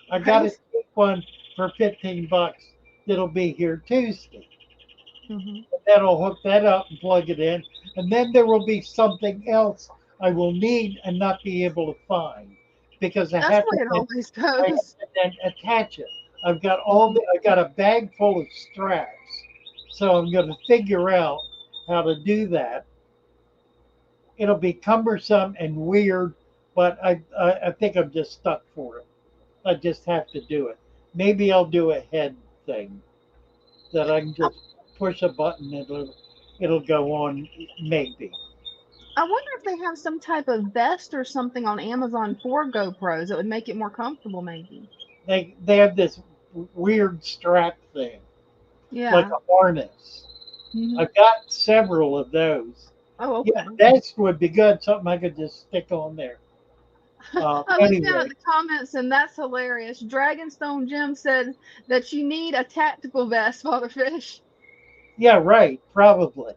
I got a Right. cheap one for 15 bucks that'll be here Tuesday. Mhm. That'll hook that up and plug it in. And then there will be something else I will need and not be able to find because That's the way it always I have goes. to then attach it. Mhm. I've got a bag full of straps. So I'm going to figure out how to do that. It'll be cumbersome and weird but I think I'm just stuck for it. I just have to do it. Maybe I'll do a head thing that I can I, just push a button and it'll go on. Maybe I wonder if they have some type of vest or something on Amazon for GoPros that would make it more comfortable, maybe. they have this weird strap thing like Yeah. a harness. Hmm. I've got several of those. Oh, Yeah, okay. that would be good. Something I could just stick on there. I looked down at Anyway, the comments and that's hilarious. Dragonstone Jim said that you need a tactical vest, Fatherfish. yeah, right. Probably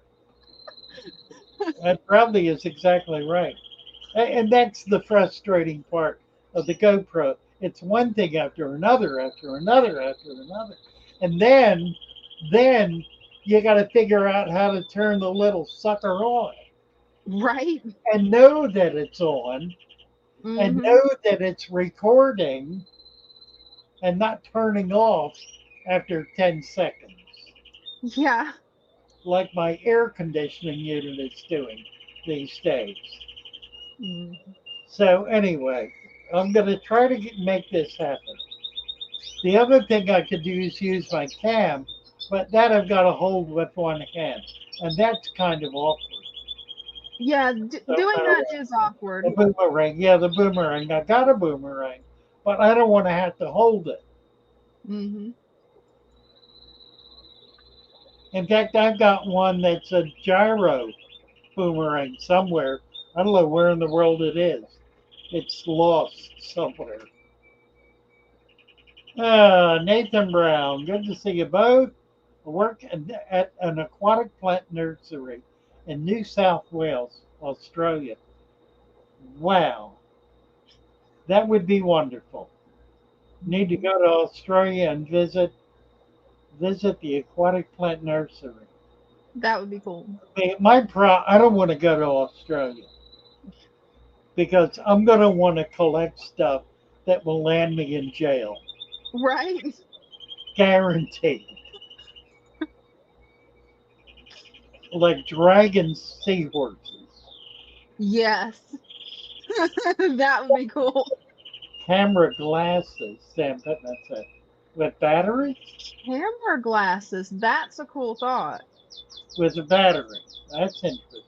that probably is exactly right. And that's the frustrating part of the GoPro. It's one thing after another, after another, after another, and then you got to figure out how to turn the little sucker on Right? and know that it's on and Hmm. know that it's recording and not turning off after 10 seconds, Yeah. like my air conditioning unit is doing these days. Mhm. So, anyway, I'm going to try to make this happen. The other thing I could do is use my cam, but that I've got to hold with one hand, and that's kind of awkward. Yeah, So, doing that is the awkward. boomerang, yeah, the boomerang. I got a boomerang, but I don't want to have to hold it. Hmm. In fact, I've got one that's a gyro boomerang somewhere. I don't know where in the world it is. It's lost somewhere. Nathan Brown, good to see you both. I work at an aquatic plant nursery in New South Wales, Australia. Wow, that would be wonderful. Need to Hmm. go to Australia and visit the aquatic plant nursery. That would be cool. I don't want to go to Australia because I'm going to want to collect stuff that will land me in jail, Right? guaranteed. Like dragon seahorses, Yes. That would be cool. camera glasses. Sam, that's it. With batteries? Camera glasses. That's a cool thought. With a battery. That's interesting.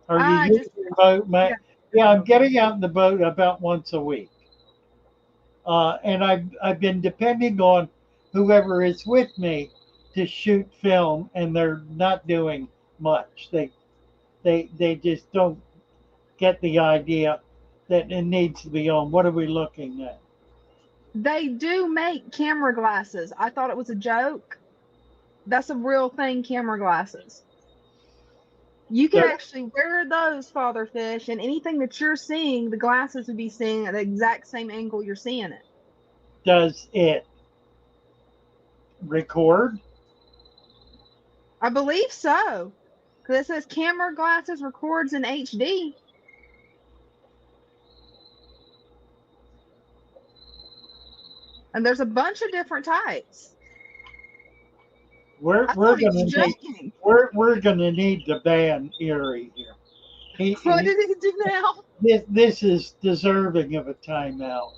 Are you I using just the boat? yeah. Yeah, I'm getting out in the boat about once a week. And I've been depending on whoever is with me to shoot film, and they're not doing much. They just don't get the idea that it needs to be on. What are we looking at? They do make camera glasses. I thought it was a joke. That's a real thing, camera glasses. You could So actually wear those, father fish, and anything that you're seeing, the glasses would be seeing at the exact same angle you're seeing it. does it record? I believe so. Because it says camera glasses records in HD. And there's a bunch of different types. We're I we're thought he was gonna need joking. we're gonna need to ban Erie here. What He did he do now? this is deserving of a timeout.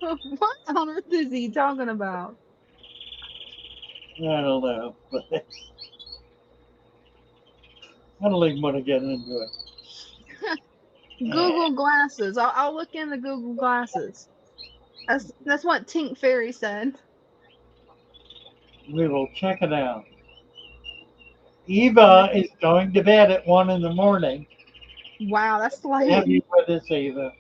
What on earth is he talking about? I don't know, but I don't even want to get into it. Google glasses. I'll look into Google glasses. That's what Tink Fairy said. We will check it out. Eva is going to bed at 1 in the morning. Wow, that's Have late. you with us, Eva?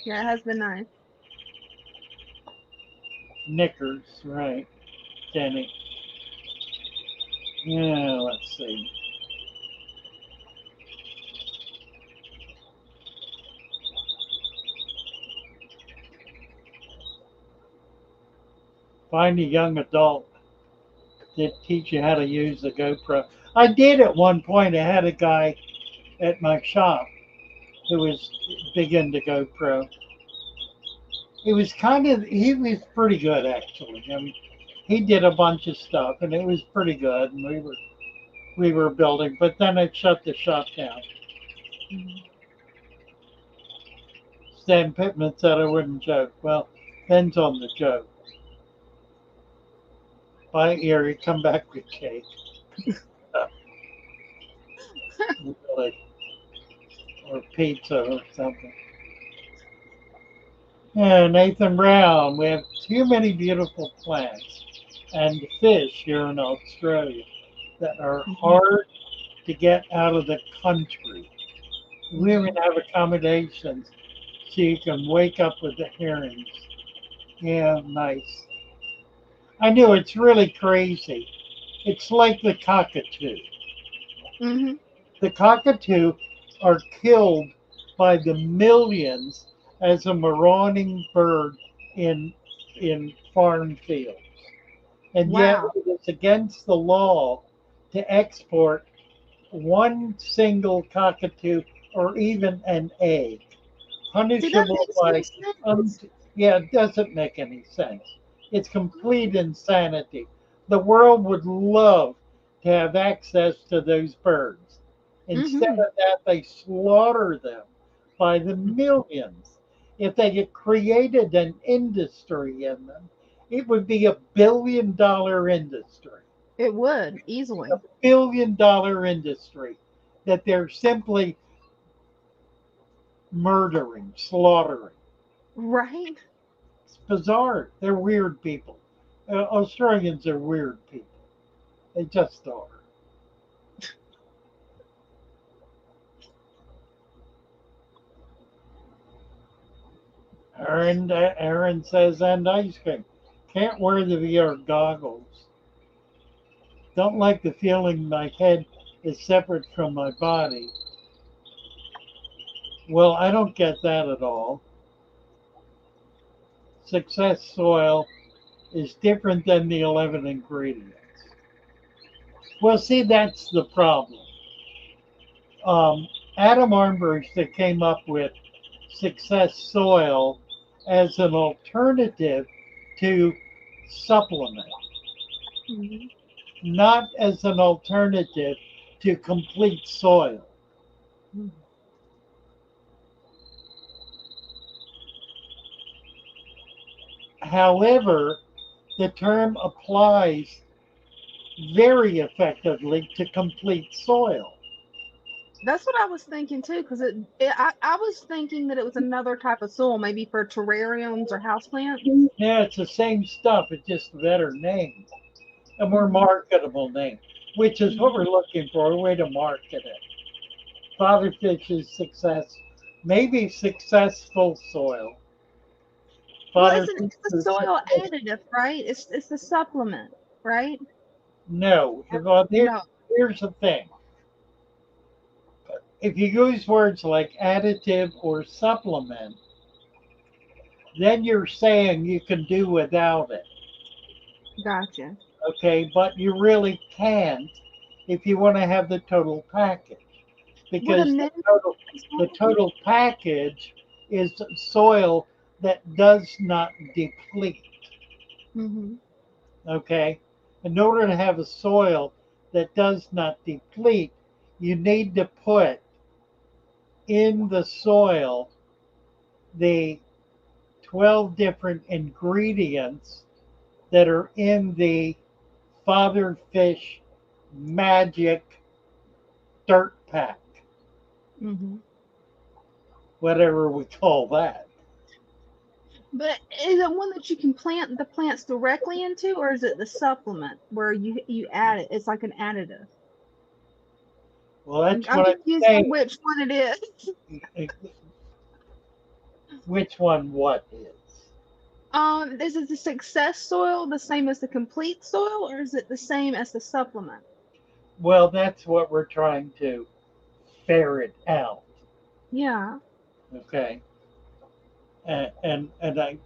Yeah, it has been nice. Knickers, right, Jenny? Yeah, let's see. Find a young adult that teach you how to use the GoPro. I did at one point. I had a guy at my shop who was big into GoPro. He was pretty good actually. I mean, he did a bunch of stuff, and it was pretty good, and we were building, but then it shut the shop down. Mhm. Stan Pittman said I wouldn't joke. Well, depends on the joke. Bye, Erie. Come back with cake. Really. Or pizza or something. Yeah, Nathan Brown. We have too many beautiful plants and fish here in Australia that are Mhm. hard to get out of the country. We even Mhm. have accommodations so you can wake up with the herons. Yeah, nice. I knew it's really crazy. It's like the cockatoo. Mhm. The cockatoo are killed by the millions as a marauding bird in farm fields. And yet Wow. it is against the law to export one single cockatoo or even an egg, See, that punishable makes no by sense. yeah, it doesn't make any sense. It's complete insanity. The world would love to have access to those birds. Instead Mhm. of that, they slaughter them by the millions. If they had created an industry in them, it would be $1 billion industry. It would A easily. $1 billion industry that they're simply murdering, slaughtering. Right? It's bizarre. They're weird people. Australians are weird people. They just are. Aaron says, and ice cream. Can't wear the VR goggles. Don't like the feeling my head is separate from my body. Well, I don't get that at all. Success soil is different than the 11 ingredients. Well, see, that's the problem. Um, Adam Armbruster that came up with success soil as an alternative to supplement, Mhm. not as an alternative to complete soil. Mhm. However, the term applies very effectively to complete soil. That's what I was thinking too, because I was thinking that it was another type of soil, maybe for terrariums or houseplants. Yeah, it's the same stuff, it's just a better name, a more Mhm. marketable name, which is what we're Mhm. looking for, a way to market it. Father Fish's success, maybe successful soil. Well, Father it's the Fish's soil success. additive, right? It's the supplement, right? No. Well, No. here's the thing. If you use words like additive or supplement, then you're saying you can do without it. Gotcha. Okay, but you really can't if you want to have the total package. Would a Because name as the well? total package is soil that does not deplete. Mm-hmm. Okay? In order to have a soil that does not deplete, you need to put in the soil the 12 different ingredients that are in the Father Fish Magic Dirt Pack, Mm-hmm. whatever we call that. But is it one that you can plant the plants directly into, or is it the supplement where you add it? It's like an additive. Well, I'm, that's I'm what I'm confused on saying. which one it is. Which one what is? Is it the success soil the same as the complete soil, or is it the same as the supplement? Well, that's what we're trying to ferret out. Yeah. Okay. And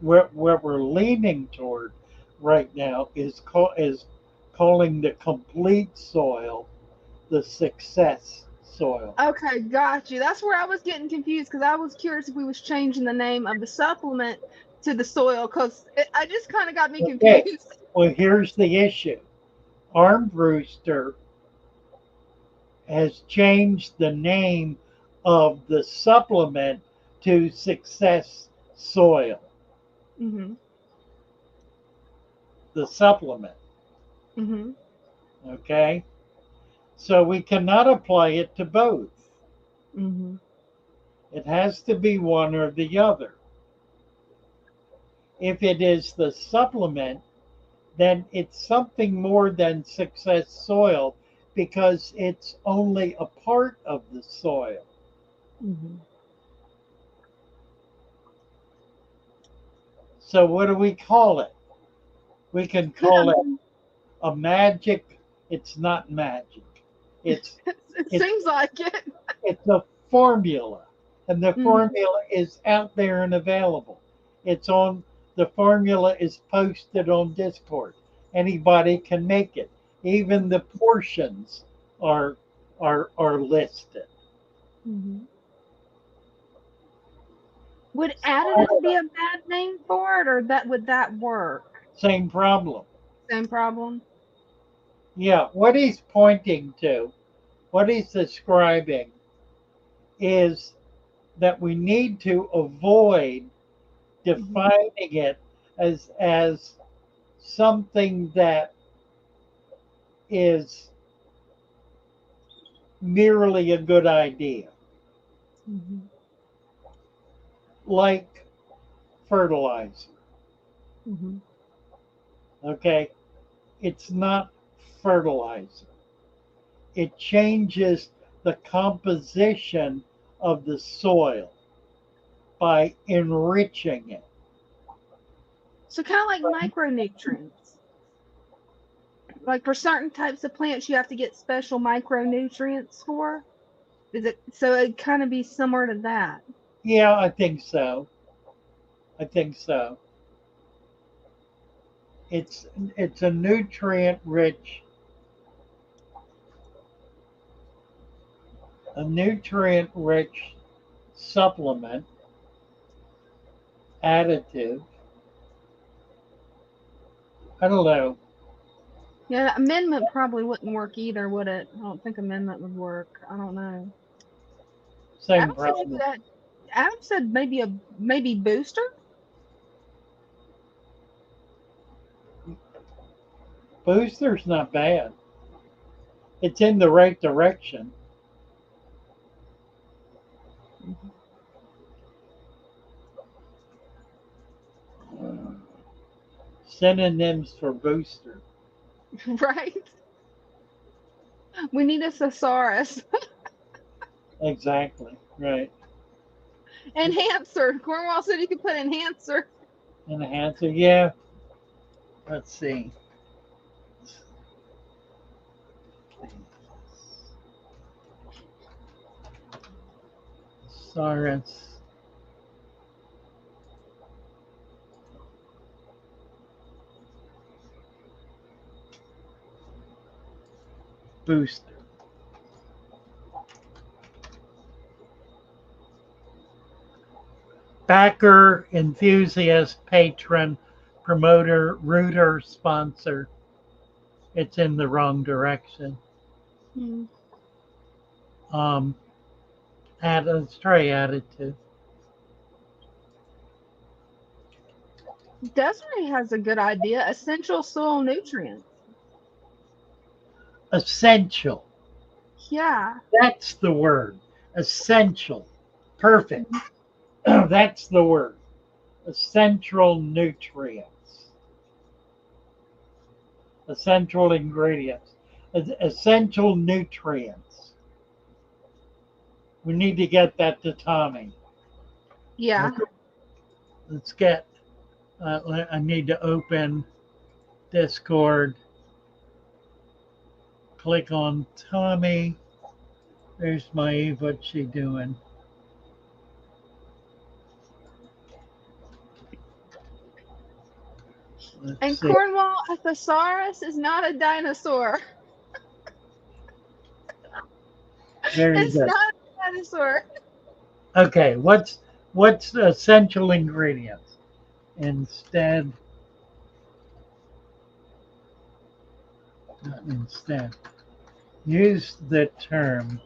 what we're leaning toward right now is calling the complete soil the success soil. Okay, got you. That's where I was getting confused because I was curious if we was changing the name of the supplement to the soil because I just kind of got me Okay, confused. Well, here's the issue. Armbruster has changed the name of the supplement to Success Soil. Mhm. The supplement. Mhm. Okay? So we cannot apply it to both. Mhm. It has to be one or the other. If it is the supplement, then it's something more than Success Soil because it's only a part of the soil. Mhm. So what do we call it? We can Yeah, call it a magic. It's not magic. It's it it's seems like it. it's a formula, and the Mhm. formula is out there and available. It's on the formula is posted on Discord. Anybody can make it. Even the portions are are listed. Mhm. Would additive be a bad name for it, or would that work? Same problem. Same problem. Yeah, what he's pointing to, what he's describing is that we need to avoid Mhm. defining it as something that is merely a good idea, Mhm. like fertilizer. Mhm. Okay, it's not fertilizer. It changes the composition of the soil by enriching it. So kind of like micronutrients. Like for certain types of plants, you have to get special micronutrients for. Is it so? It kind of be similar to that. Yeah, I think so. I think so. It's it's a nutrient rich supplement additive. I don't know. Yeah, amendment probably wouldn't work either, would it? I don't think amendment would work. I don't know. Same Adam said you problem. could add. Adam said maybe booster. Booster's not bad. It's in the right direction. Mhm. Synonyms for booster. Right. We need a thesaurus. Exactly. Right. Enhancer. Cornwall said you could put enhancer. Enhancer. Yeah. Let's see. Saurus booster. Backer, enthusiast, patron, promoter, rooter, sponsor. It's in the wrong direction. Hmm. Um, let's try additive. Desiree has a good idea. Essential soil nutrients. Essential. Yeah. That's the word. Essential. Perfect. Mhm. That's the word. Essential nutrients. Essential ingredients. Essential nutrients. We need to get that to Tommy. Yeah. Okay, let's get. I need to open Discord. Click on Tommy. There's my Eve. What's she doing? Let's And see. Cornwall, a thesaurus is not a dinosaur. Very It's good. not a dinosaur. Okay, what's the essential ingredients? Instead Instead, use the term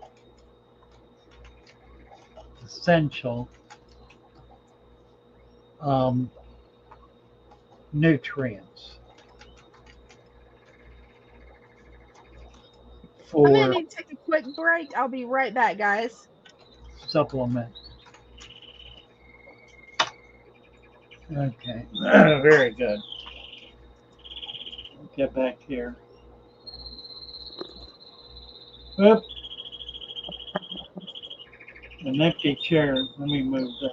essential um, nutrients I'm gonna for need to take a quick break. I'll be right back, guys. supplement. Okay, very good. Get back here. Oop, an empty chair. Let me move that.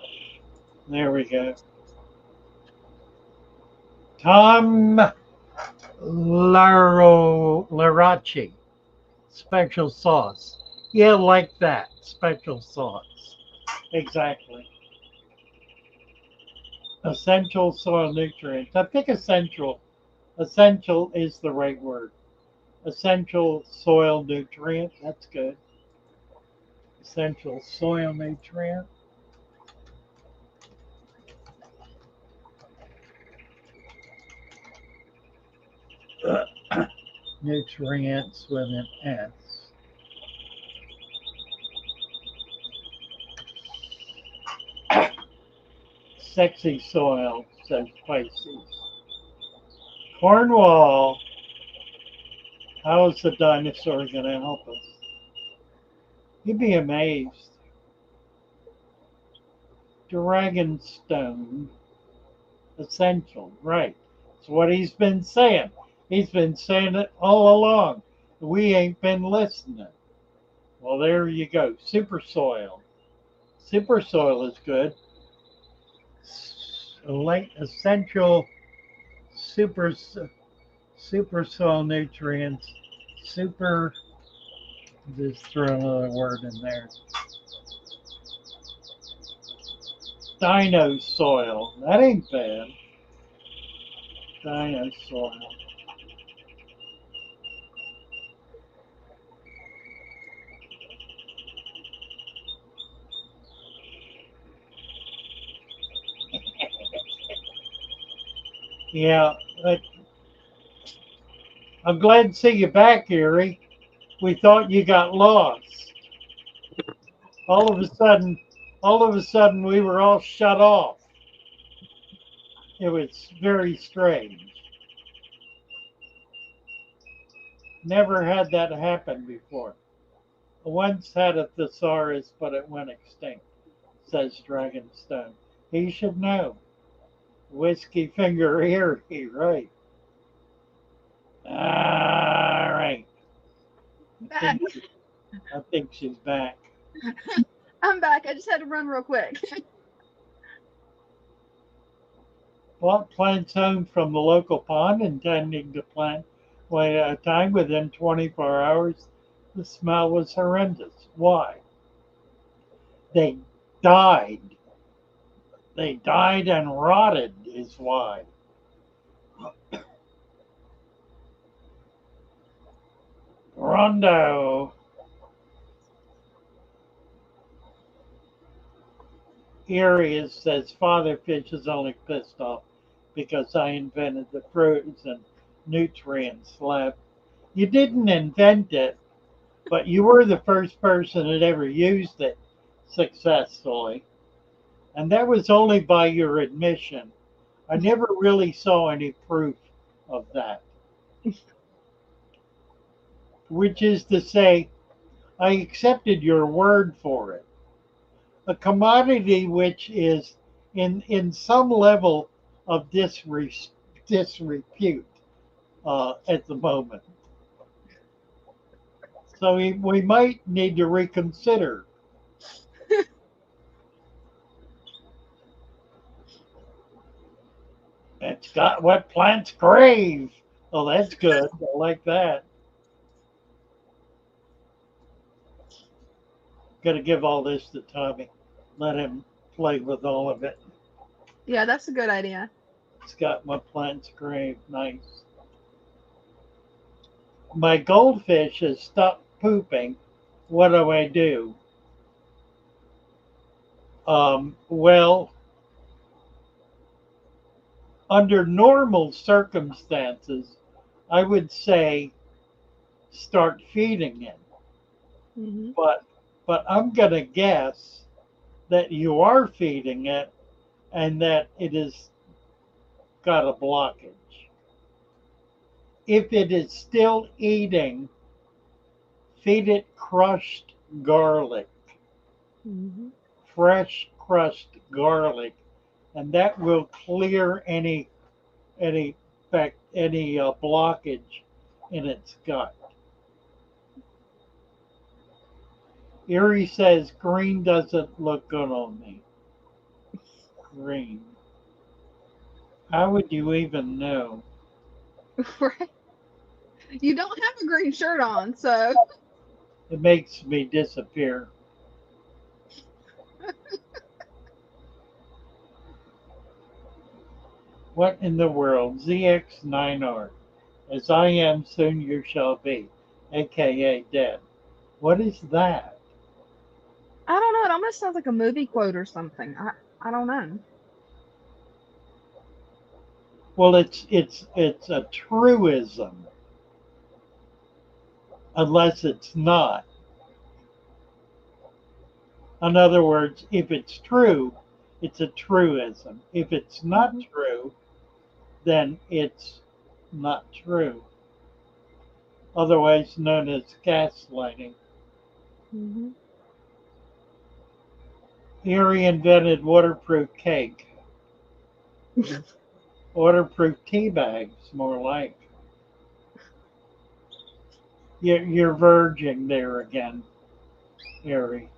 There we go. Tom Larachi, special sauce. Yeah, like that, special sauce. Exactly. Essential soil nutrients. I think essential is the right word. Essential soil nutrient. That's good. Essential soil nutrient. Nutrients with an S. Sexy soil, says Pisces. Cornwall, how is the dinosaur going to help us? You'd be amazed. Dragonstone, essential, right. It's what he's been saying. He's been saying it all along. We ain't been listening. Well, there you go. Super soil. Super soil is good. Light essential super super soil nutrients. Super. Just throw another word in there. Dino soil. That ain't bad. Dino soil. Yeah, but I'm glad to see you back, Erie. We thought you got lost. All of a sudden, all of a sudden, we were all shut off. It was very strange. Never had that happen before. I once had a thesaurus, but it went extinct, says Dragonstone. He should know. Whiskey finger Erie, right. All right. I Back. think, I think she's back. I'm back. I just had to run real quick. Bought plants home from the local pond, intending to plant one at a time within 24 hours. The smell was horrendous. Why? They died. They died and rotted, is why. Rondo. Erie says Father Fish is only pissed off because I invented the fruits and nutrients left. You didn't invent it, but you were the first person that ever used it successfully. And that was only by your admission. I never really saw any proof of that, which is to say, I accepted your word for it. A commodity which is in some level of disrepute at the moment. So we might need to reconsider. It's got what plants crave. Oh, that's good. I like that. Got to give all this to Tommy. Let him play with all of it. Yeah, that's a good idea. It's got my plants crave. Nice. My goldfish has stopped pooping. What do I do? Well, under normal circumstances, I would say start feeding it. Mm-hmm. But I'm gonna guess that you are feeding it and that it has got a blockage. If it is still eating, feed it crushed garlic, Mm-hmm. fresh crushed garlic, and that will clear any blockage in its gut. Erie says green doesn't look good on me. Green. How would you even know? Right. You don't have a green shirt on, so It makes me disappear. What in the world? ZX9R. As I am, soon you shall be, aka dead. What is that? I don't know. It almost sounds like a movie quote or something. I don't know. Well, it's a truism, unless it's not. In other words, if it's true, it's a truism. If it's not Mm-hmm. true, then it's not true. Otherwise known as gaslighting. Mm-hmm. Erie invented waterproof cake. Waterproof tea bags, more like. You're verging there again, Erie.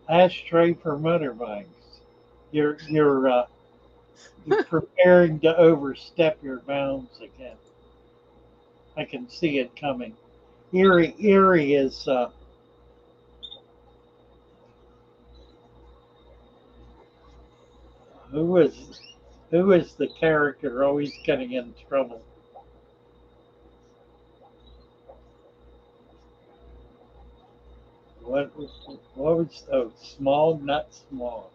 Ashtray for motorbikes. You're preparing to overstep your bounds again. I can see it coming. Erie is who is who is the character always getting in trouble? What was small, not small.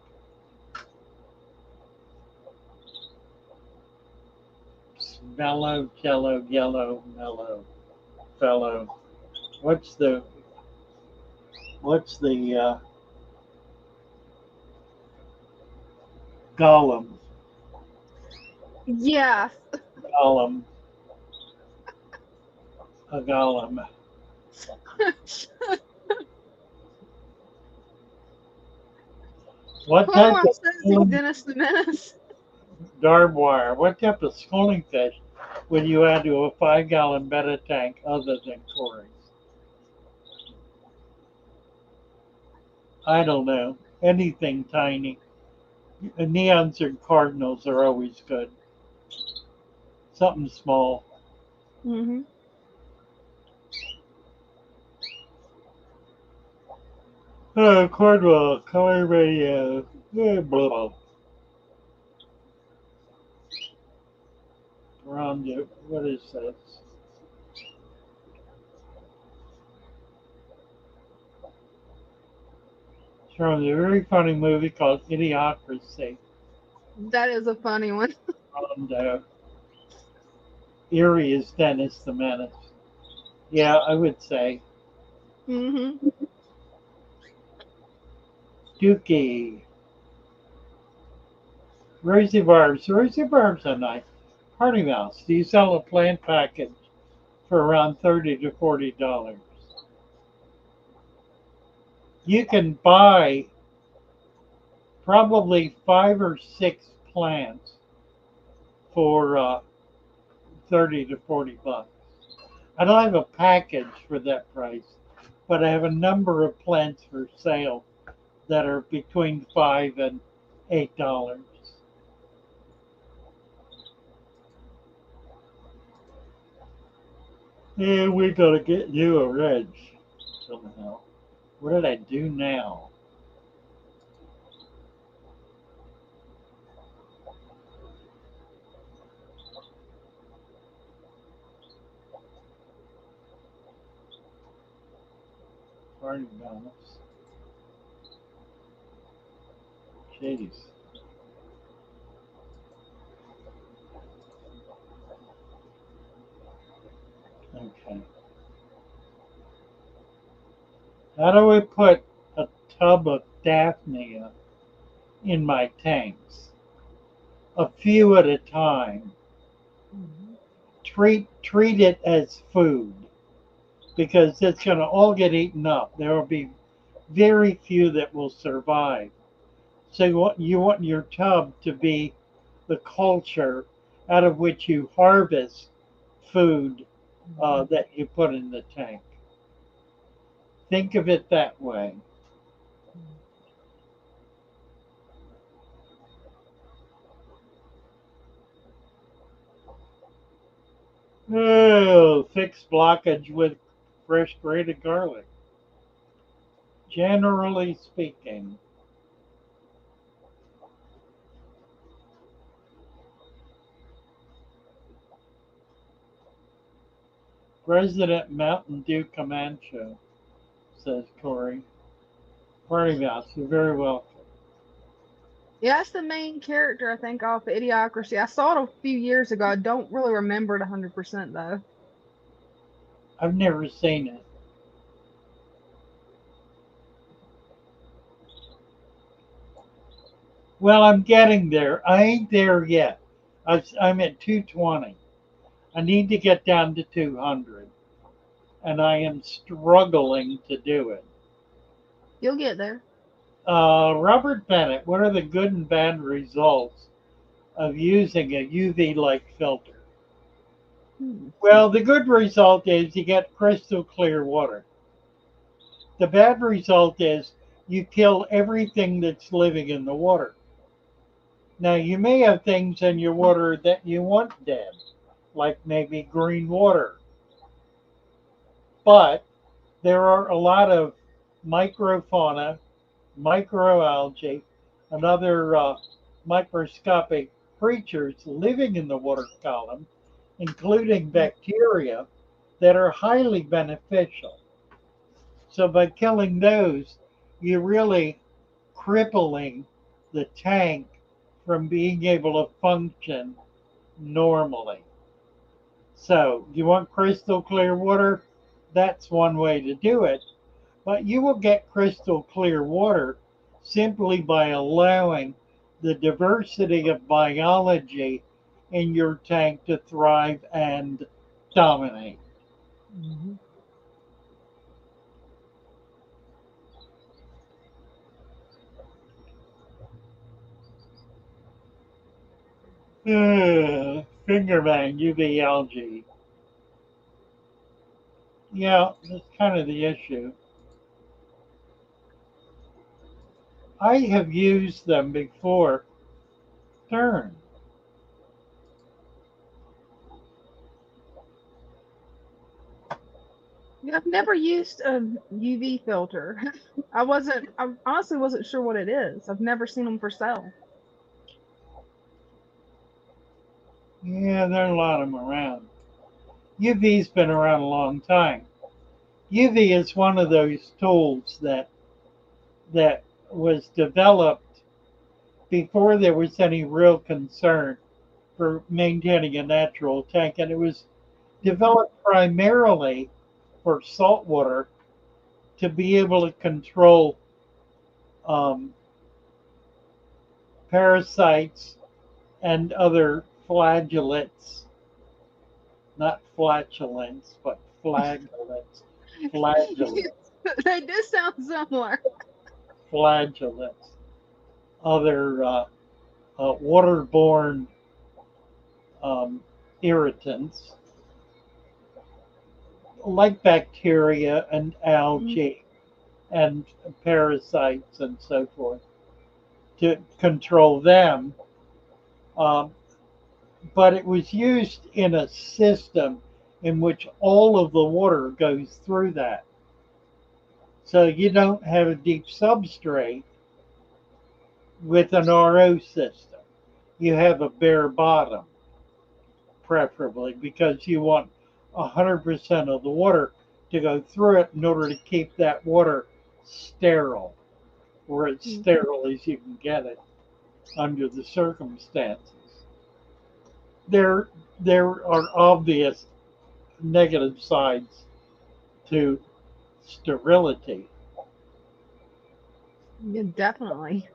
Mellow, jello, yellow, mellow, fellow. What's the what's the golem? Yes. Golem, a golem. What Clone type Wars of says schooling Dennis the Menace. barbed wire? What type of schooling fish would you add to a 5 gallon betta tank other than Corey's? I don't know. Anything tiny. Neons and cardinals are always good. Something small. Mm-hmm. Cardinal, color radio. Blah, blah. Around it. What is this? It's from a very funny movie called Idiocracy. That is a funny one. And Erie is Dennis the Menace. Yeah, I would say. Mm-hmm. Dookie. Rosie Barbs. Rosie Barbs are nice. Party Mouse. Do you sell a plant package for around $30 to $40? You can buy probably 5 or 6 plants for 30 to 40 bucks. I don't have a package for that price, but I have a number of plants for sale that are between $5 and $8. And we gotta get you a wrench somehow. What did I do now? Party balance. Jeez. Okay. How do I put a tub of Daphnia in my tanks? A few at a time. Mhm. Treat it as food because it's going to all get eaten up. There will be very few that will survive. So you want your tub to be the culture out of which you harvest food Mhm. that you put in the tank. Think of it that way. Oh, fix blockage with fresh grated garlic. Generally speaking, President Mountain Dew Comanche, says Corey. Party Mouse, you're very welcome. Yeah, that's the main character, I think, off of Idiocracy. I saw it a few years ago. I don't really remember it 100% though. I've never seen it. Well, I'm getting there. I ain't there yet. I'm at 220. I need to get down to 200, and I am struggling to do it. You'll get there. Robert Bennett, what are the good and bad results of using a UV light filter? Hmm. Well, the good result is you get crystal clear water. The bad result is you kill everything that's living in the water. Now, you may have things in your water that you want dead, like maybe green water, but there are a lot of microfauna, microalgae, and other microscopic creatures living in the water column, including bacteria, that are highly beneficial. So by killing those, you're really crippling the tank from being able to function normally. So you want crystal clear water? That's one way to do it. But you will get crystal clear water simply by allowing the diversity of biology in your tank to thrive and dominate. Mhm. Finger bang, UV algae. Yeah, that's kind of the issue. I have used them before. Darn. Yeah, I've never used a UV filter. I honestly wasn't sure what it is. I've never seen them for sale. Yeah, there are a lot of them around. UV's been around a long time. UV is one of those tools that was developed before there was any real concern for maintaining a natural tank, and it was developed primarily for saltwater to be able to control um, parasites and other flagellates, not flatulence, but flagellates, flagellates, They do sound similar. flagellates, other waterborne um, irritants like bacteria and Mm. algae and parasites and so forth to control them. Um, but it was used in a system in which all of the water goes through that. So you don't have a deep substrate with an RO system. You have a bare bottom, preferably, because you want 100% of the water to go through it in order to keep that water sterile, or as Mm. sterile as you can get it under the circumstances. There are obvious negative sides to sterility. Yeah, definitely.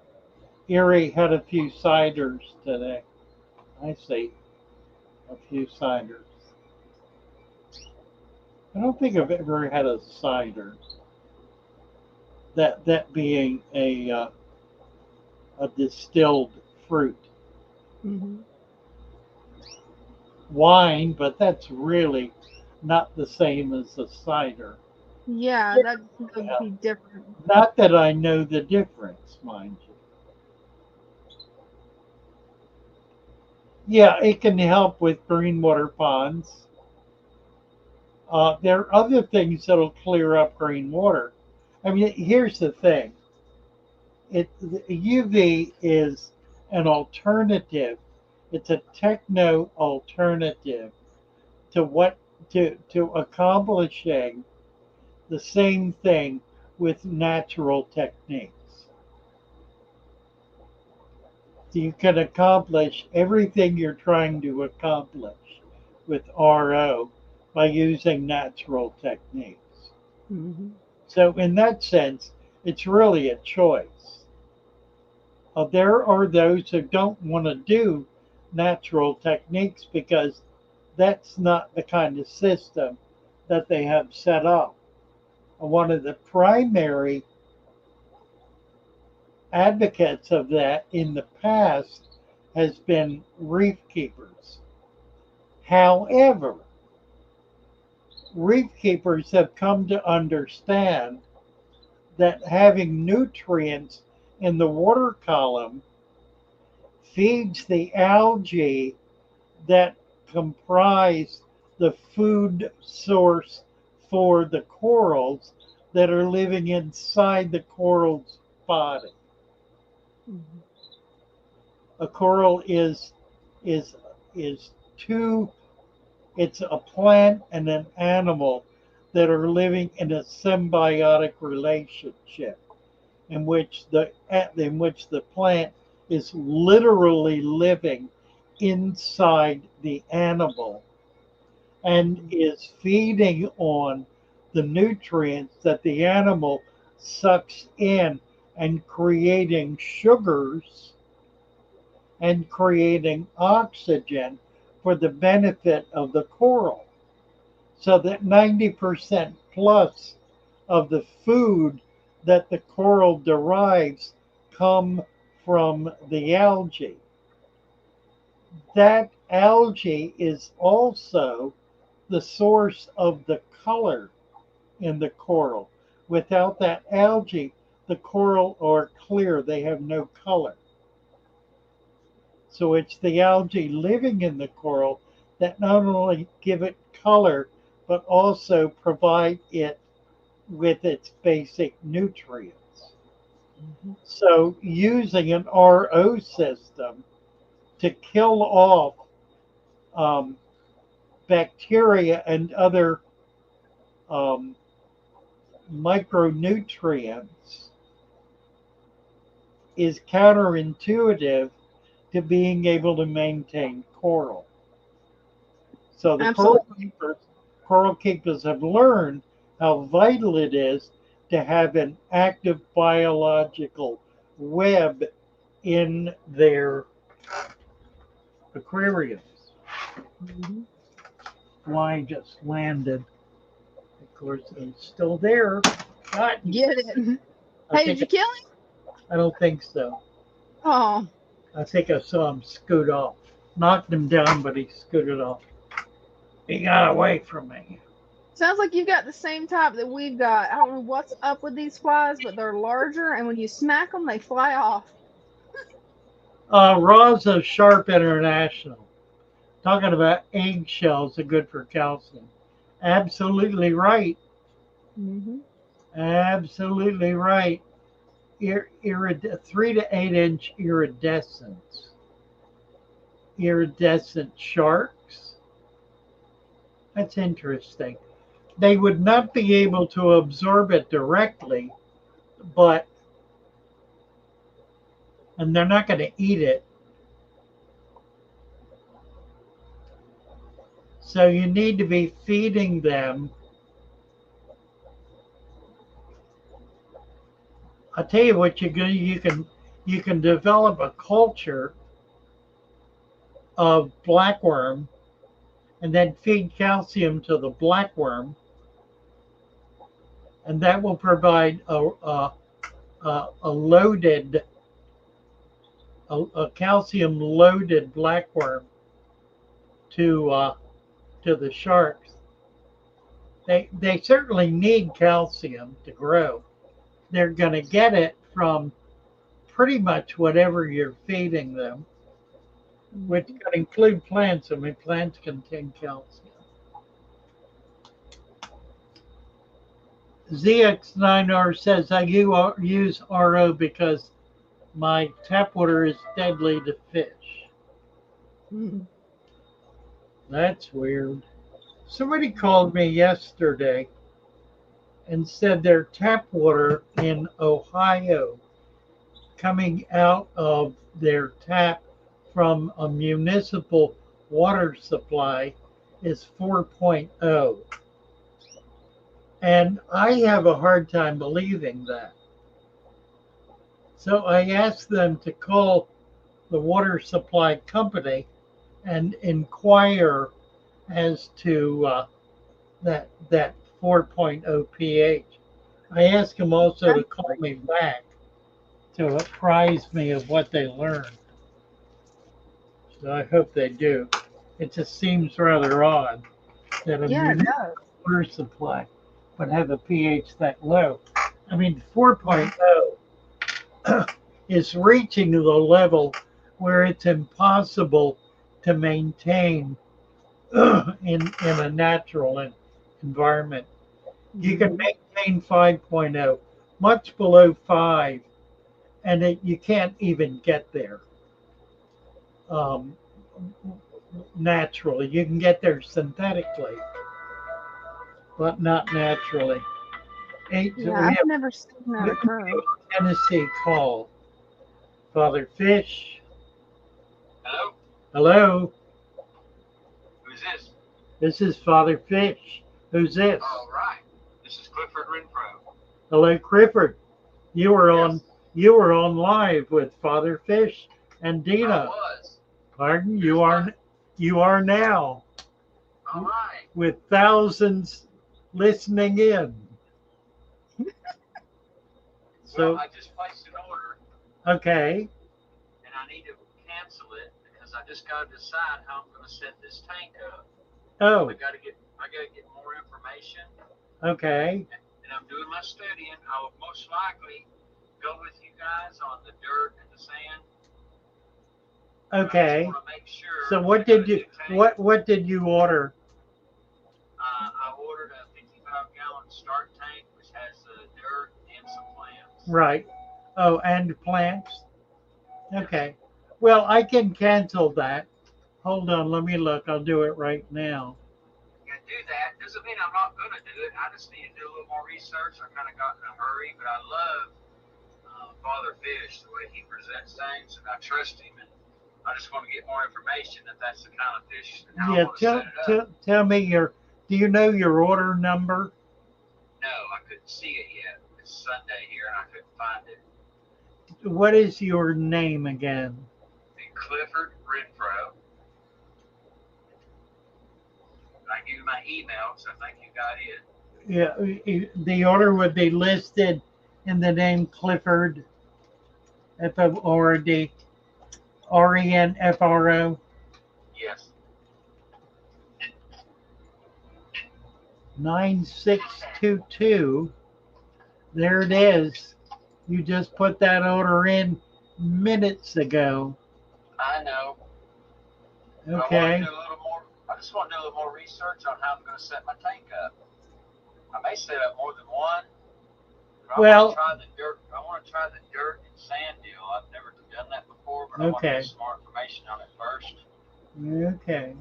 Erie had a few ciders today. I see a few ciders. I don't think I've ever had a cider. That being a distilled fruit Hmm. wine, but that's really not the same as a cider. Yeah, that would Yeah. be different. Not that I know the difference, mind you. Yeah, it can help with green water ponds. There are other things that'll clear up green water. I mean, here's the thing: the UV is an alternative. It's a techno alternative to what to accomplishing the same thing with natural techniques. You can accomplish everything you're trying to accomplish with RO by using natural techniques. Hmm. So, in that sense, it's really a choice. There are those who don't want to do natural techniques because that's not the kind of system that they have set up. One of the primary advocates of that in the past has been reef keepers. However, reef keepers have come to understand that having nutrients in the water column feeds the algae that comprise the food source for the corals that are living inside the coral's body. Hmm. A coral is is two it's a plant and an animal that are living in a symbiotic relationship in which the plant is literally living inside the animal and is feeding on the nutrients that the animal sucks in and creating sugars and creating oxygen for the benefit of the coral. So that 90% plus of the food that the coral derives come from the algae. That algae is also the source of the color in the coral. Without that algae, the coral are clear, they have no color. So it's the algae living in the coral that not only give it color, but also provide it with its basic nutrients. Hmm. So using an RO system to kill off um, bacteria and other um, micronutrients is counterintuitive to being able to maintain coral. So the Absolutely. coral keepers have learned how vital it is to have an active biological web in their aquariums. Hmm. Fly just landed. Of course, it's still there. Not Get it. I Hey, did think you kill him? I don't think so. Oh, I think I saw him scoot off. Knocked him down, but he scooted off. He got away from me. sounds like you've got the same type that we've got. I don't know what's up with these flies, but they're larger, and when you smack them, they fly off. Rosa Sharp International. Talking about eggshells are good for calcium. Absolutely right. Hmm. Absolutely right. 3 to 8 inch iridescent sharks. That's interesting. They would not be able to absorb it directly, but and they're not going to eat it. So you need to be feeding them I'll tell you what you can develop a culture of blackworm and then feed calcium to the blackworm, and that will provide a loaded a calcium loaded blackworm to the sharks. They certainly need calcium to grow. They're going to get it from pretty much whatever you're feeding them, which could include plants. I mean, plants contain calcium. ZX9R says, I use RO because my tap water is deadly to fish. That's weird. Somebody called me yesterday and said their tap water in Ohio coming out of their tap from a municipal water supply is 4.0. And I have a hard time believing that. So I asked them to call the water supply company and inquire as to that 4.0 pH. I asked them also to call me back to apprise me of what they learned. So I hope they do. It just seems rather odd that a Yeah, it municipal does. water supply would have a pH that low. I mean, 4.0 is reaching the level where it's impossible to maintain in a natural environment. You can maintain 5.0, much below 5, and you can't even get there um, naturally. You can get there synthetically, but not naturally. So Yeah, I've never seen that occur. Tennessee call. Father Fish. Hello? Hello. Who's this? This is Father Fish. Who's this? All right. This is Clifford Renfro. Hello, Clifford. You were Yes. on live with Father Fish and I Dina. was. Pardon? You are now All right. with thousands listening in. Well, So I just placed an order, okay. and I need to cancel it because I just got to decide how I'm going to set this tank up. Oh, I got to get more information, okay. and I'm doing my studying. I will most likely go with you guys on the dirt and the sand. Okay. I just want to make sure. So I what got a did you new tank. what did you order? I ordered a 55-gallon start tank, which has dirt and some plants. Right. Oh, and plants. Okay. Well, I can cancel that. Hold on, let me look. I'll do it right now. Yeah, do that. Doesn't mean I'm not going to do it. I just need to do a little more research. I kind of got in a hurry, but I love Father Fish, the way he presents things, and I trust him. And I just want to get more information if that's the kind of fish and how I Yeah, want to set it up. tell me do you know your order number? No, I couldn't see it yet. It's Sunday here, and I couldn't find it. What is your name again? And Clifford Renfro. I give you my email, so I think you got it. Yeah, the order would be listed in the name Clifford, F-O-R-D, R-E-N-F-R-O. Yes. 9622. There it is. You just put that order in minutes ago. I know. Okay. I just want to do a little more research on how I'm going to set my tank up. I may set up more than one. But Well, I want to try the dirt and sand deal. I've never done that before, but I want to okay. get some more information on it first. Okay.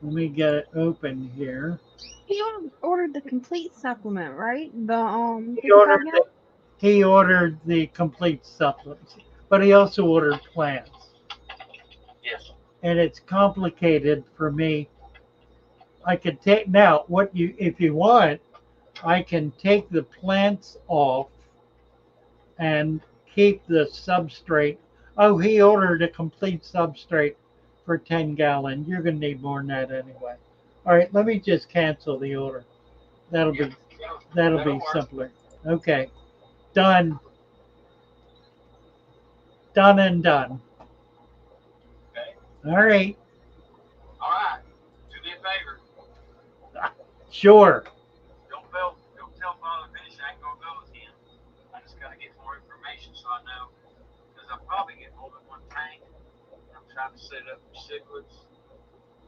Let me get it open here. He ordered the complete supplement, right? The He 55 ordered gallon? he ordered the complete supplements, but he also ordered plants. Yes. And it's complicated for me. I could take now if you want, I can take the plants off and keep the substrate. Oh, he ordered a complete substrate for 10 gallon. You're going to need more than that anyway. All right, let me just cancel the order. That'll Yeah, be that'll be work. simpler. Okay, done, done and done. Okay. All right, All right. Do me a favor. sure. Don't tell Father Fish I ain't gonna go with him. I just gotta get more information so I know. Because I'll probably get more than one tank. I'm trying to set up cichlids,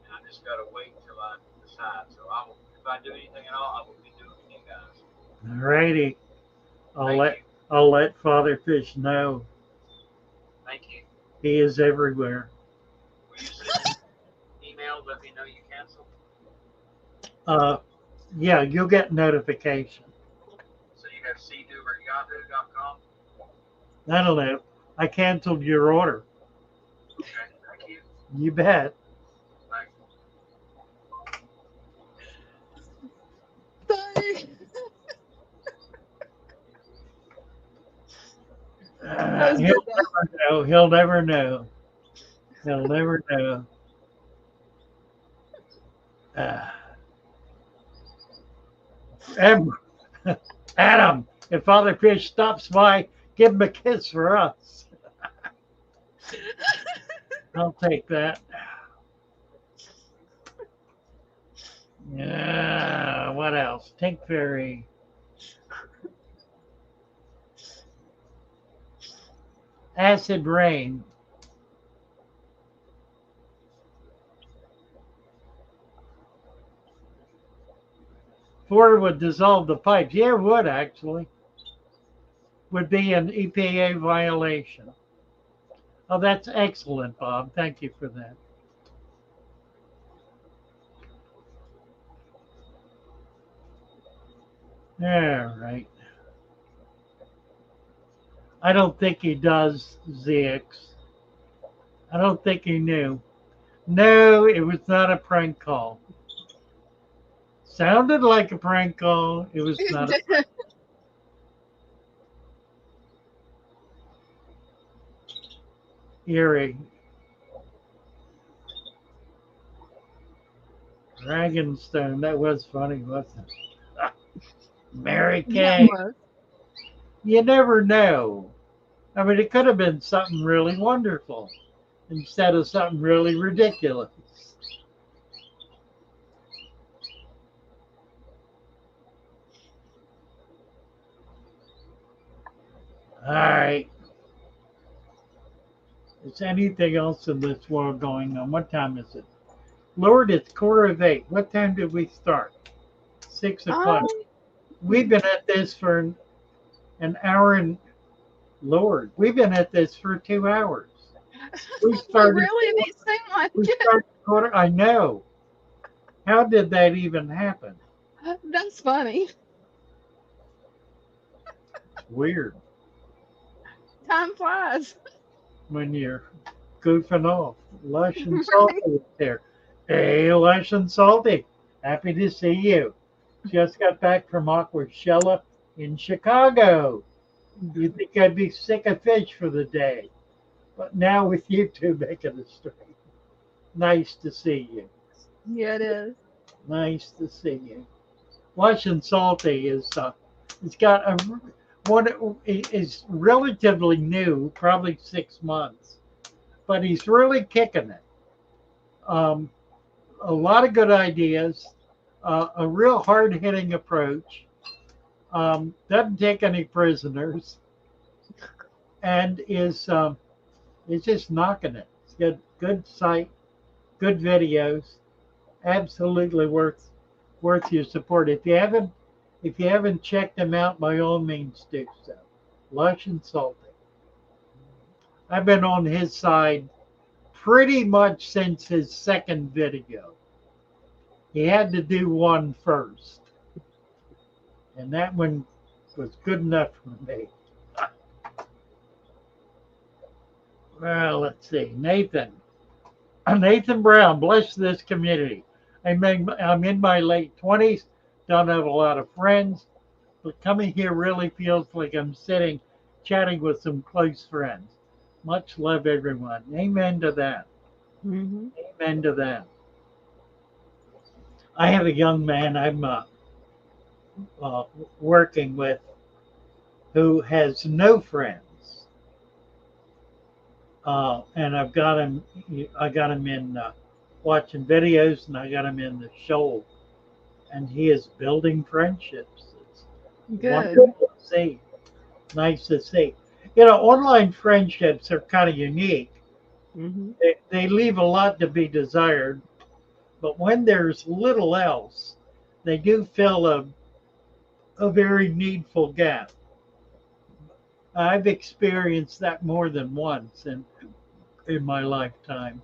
and I just gotta wait until I decide. So I will, if I do anything at all, I will be doing with you guys. All righty. I'll Thank let you. I'll let Father Fish know. Thank you. He is everywhere. Will you send me an email? Let me know you canceled. Uh, yeah, you'll get notification. So you have cduver@yahoo.com. I don't know. I canceled your order. Okay. Thank you. You bet. Thanks. Sorry. That was good He'll though. never know. He'll never know. He'll never know. Uh, Em- Adam, if Father Fish stops by, give him a kiss for us. I'll take that. Yeah, what else? Tank Fairy. Acid rain. Ford would dissolve the pipes. Yeah, it would actually. Would be an EPA violation. Oh, that's excellent, Bob. Thank you for that. All right. I don't think he does, ZX. I don't think he knew. No, it was not a prank call. Sounded like a prank call. It was not a eerie. Dragonstone. That was funny, wasn't it? Mary Yeah, it Kay. was. You never know. I mean, it could have been something really wonderful instead of something really ridiculous. All right. Is anything else in this world going on? What time is it? Lord, it's 7:45. What time did we start? 6 o'clock. Um, We've been at this for an hour and Lord, we've been at this for 2 hours. We we started. really didn't seem like We it. started quarter. I know. How did that even happen? That's funny. It's weird Time flies. when you're goofing off. Lush and Right? salty up there. Hey, Lush and salty. Happy to see you. Just got back from Aquashella in Chicago. You'd think I'd be sick of fish for the day. But now with you two making it straight. Nice to see you. Yeah, it is. Nice to see you. Lush and salty it's got a one is relatively new, probably 6 months, but he's really kicking it. Um, a lot of good ideas, a real hard hitting approach. Doesn't take any prisoners, and is just knocking it. It's got good site, good videos, absolutely worth your support. If you haven't checked them out, by all means do so. Lush and salty. I've been on his side pretty much since his second video. He had to do one first, and that one was good enough for me. Well, let's see. Nathan Brown, bless this community. I'm in my late 20s, don't have a lot of friends, but coming here really feels like I'm sitting chatting with some close friends. Much love, everyone. Amen to that. Mhm. Amen to that. I have a young man I'm uh, working with who has no friends, and I got him in watching videos, and I got him in the show, and he is building friendships. It's Good. wonderful to see. Nice to see. You know, online friendships are kind of unique. Mhm. They leave a lot to be desired, but when there's little else, they do fill a very needful gap. I've experienced that more than once in my lifetime,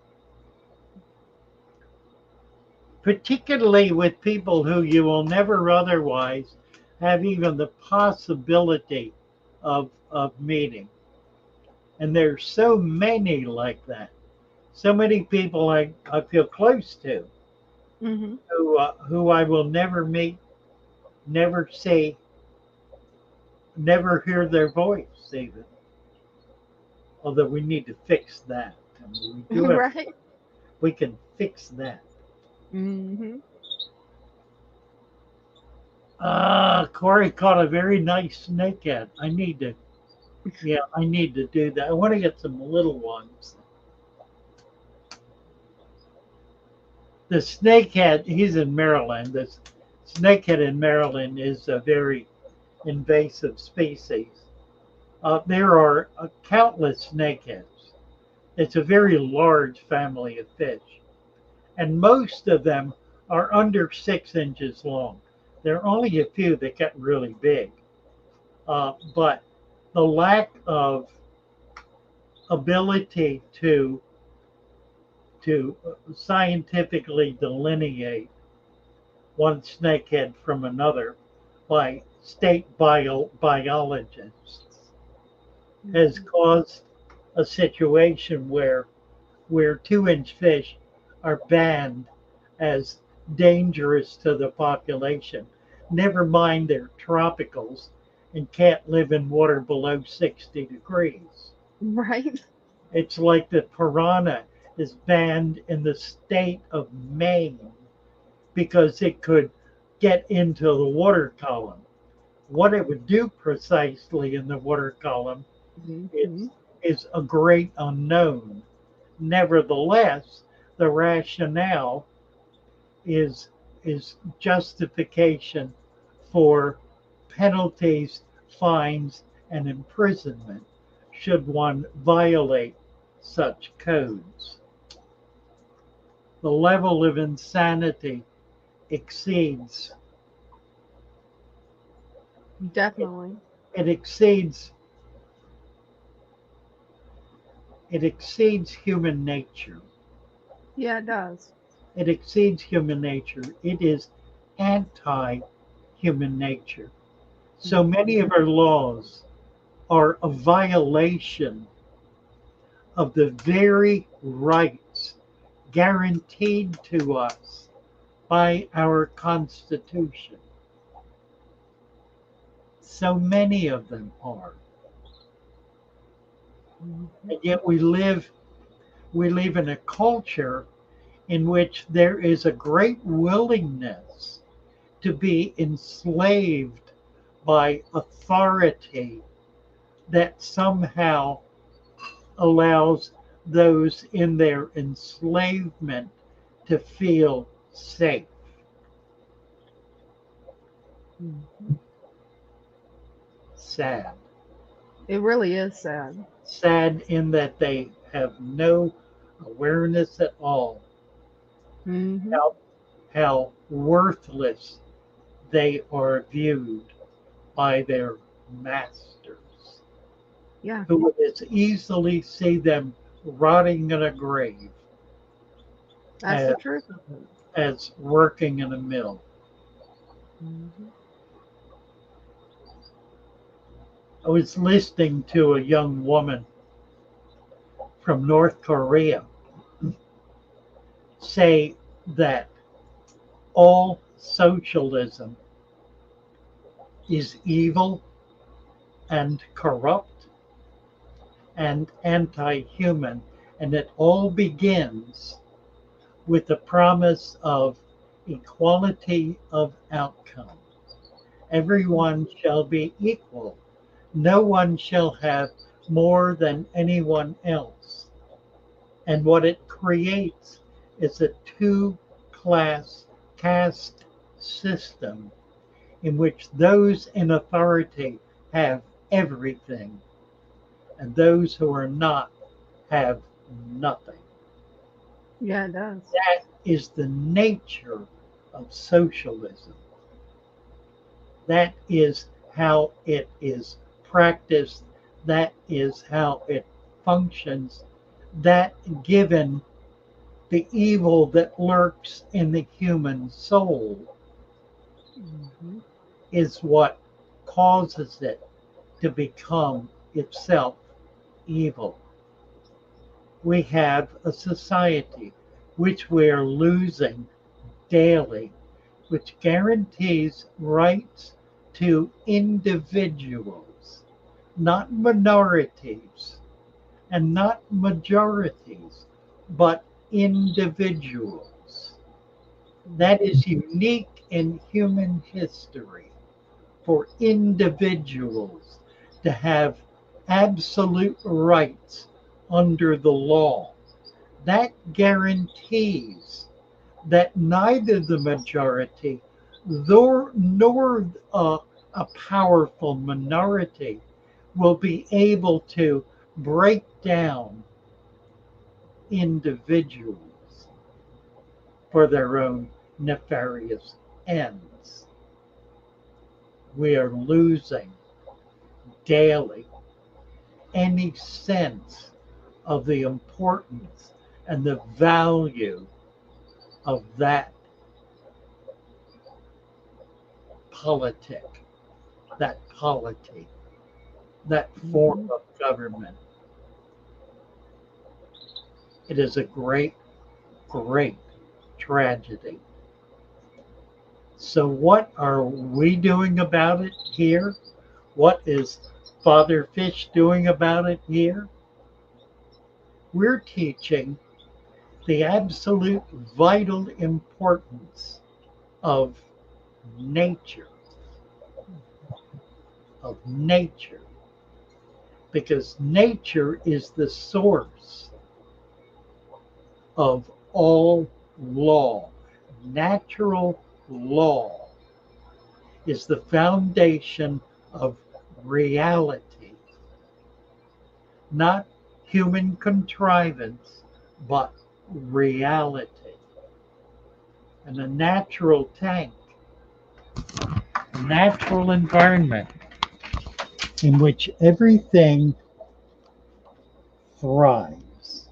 particularly with people who you will never otherwise have even the possibility of meeting. And there's so many like that. So many people I feel close to Mhm. who I will never meet, never see, never hear their voice even. Although we need to fix that. I mean, we do have, Right. we can fix that. Mhm. Corey caught a very nice snakehead. Yeah, I need to do that. I want to get some little ones. The snakehead, he's in Maryland. This snakehead in Maryland is a very invasive species. There are countless snakeheads. It's a very large family of fish, and most of them are under 6 inches long. There are only a few that get really big, but the lack of ability to scientifically delineate one snakehead from another by state biologists has Mhm. caused a situation where 2 inch fish are banned as dangerous to the population. Never mind they're tropicals and can't live in water below 60 degrees. Right. It's like the piranha is banned in the state of Maine because it could get into the water column. What it would do precisely in the water column is, Mhm. is a great unknown. Nevertheless, the rationale is is justification for penalties, fines, and imprisonment should one violate such codes. The level of insanity exceeds Definitely. it exceeds it exceeds human nature. Yeah, it does. It exceeds human nature. It is anti human nature. So many Mhm. of our laws are a violation of the very rights guaranteed to us by our Constitution. So many of them are. Mhm. And yet we live in a culture in which there is a great willingness to be enslaved by authority that somehow allows those in their enslavement to feel safe. Mhm. Sad. It really is sad. Sad in that they have no awareness at all Mhm. how, how worthless they are viewed by their masters, Yeah, who would as easily see them rotting in a grave that's as, the truth. as working in a mill. Mhm. I was listening to a young woman from North Korea say that all socialism is evil and corrupt and anti-human. And it all begins with the promise of equality of outcome. Everyone shall be equal. No one shall have more than anyone else. And what it creates is a two-class caste system in which those in authority have everything and those who are not have nothing. Yeah, it does. That is the nature of socialism. That is how it is practiced. That is how it functions. That, given the evil that lurks in the human soul, Hmm. is what causes it to become itself evil. We have a society which we're losing daily, which guarantees rights to individuals, not minorities and not majorities, but individuals. That is unique in human history for individuals to have absolute rights under the law. That guarantees that neither the majority nor a powerful minority will be able to break down individuals for their own nefarious ends. We are losing daily any sense of the importance and the value of that politic, that polity, that form Hmm. of government. It is a great, great tragedy. So, what are we doing about it here? What is Father Fish doing about it here? We're teaching the absolute vital importance of nature, of nature, because nature is the source of all law. Natural law is the foundation of reality, not human contrivance, but reality. And a natural tank, a natural environment in which everything thrives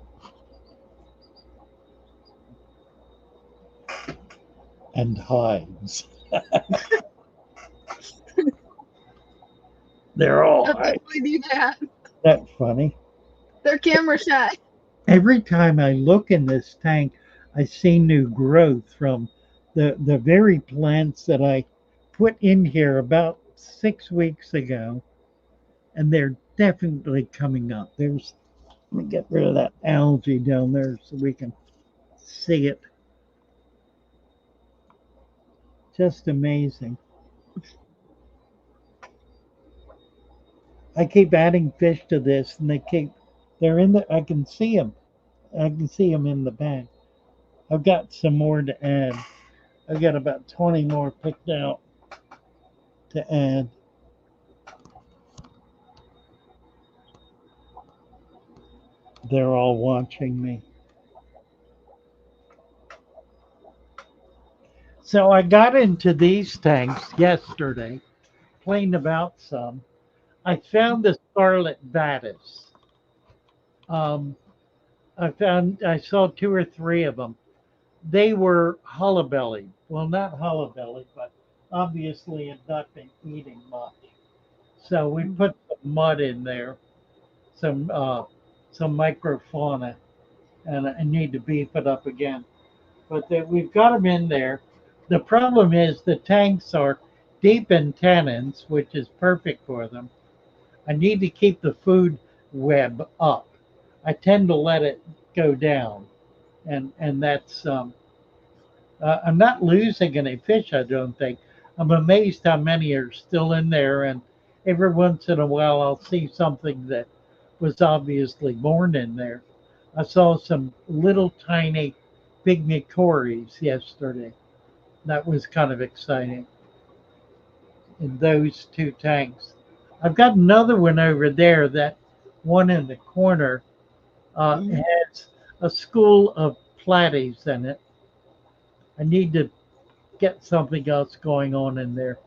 and hides. They're all They'll hiding. definitely do that. That funny. They're camera shy. Every time I look in this tank, I see new growth from the very plants that I put in here about 6 weeks ago, and they're definitely coming up. Let me get rid of that algae down there so we can see it. Just amazing. I keep adding fish to this, and they're in the. I can see them. I can see them in the bag. I've got some more to add. I've got about 20 more picked out to add. They're all watching me. So I got into these tanks yesterday, playing about some. I found the scarlet batis. Um, I saw two or three of them. They were hollow bellied. Well, not hollow bellied, but obviously had not been eating much. So we put some mud in there, some uh, some microfauna, and I need to beef it up again. But we've got them in there. The problem is the tanks are deep in tannins, which is perfect for them. I need to keep the food web up. I tend to let it go down, and that's I'm not losing any fish. I don't think. I'm amazed how many are still in there, and every once in a while I'll see something that was obviously born in there. I saw some little tiny pygmy cories yesterday. That was kind of exciting in those two tanks. I've got another one over there. That one in the corner Mhm. has a school of platies in it. I need to get something else going on in there.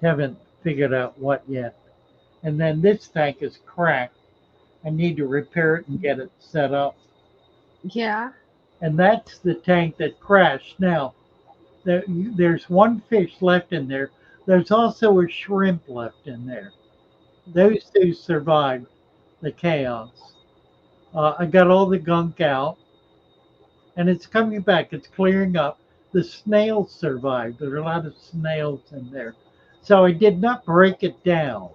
Haven't figured out what yet. And then this tank is cracked. I need to repair it and get it set up. Yeah. And that's the tank that crashed. Now, there's one fish left in there. There's also a shrimp left in there. Those two survived the chaos. I got all the gunk out, and it's coming back. It's clearing up. The snails survived. There are a lot of snails in there. So I did not break it down.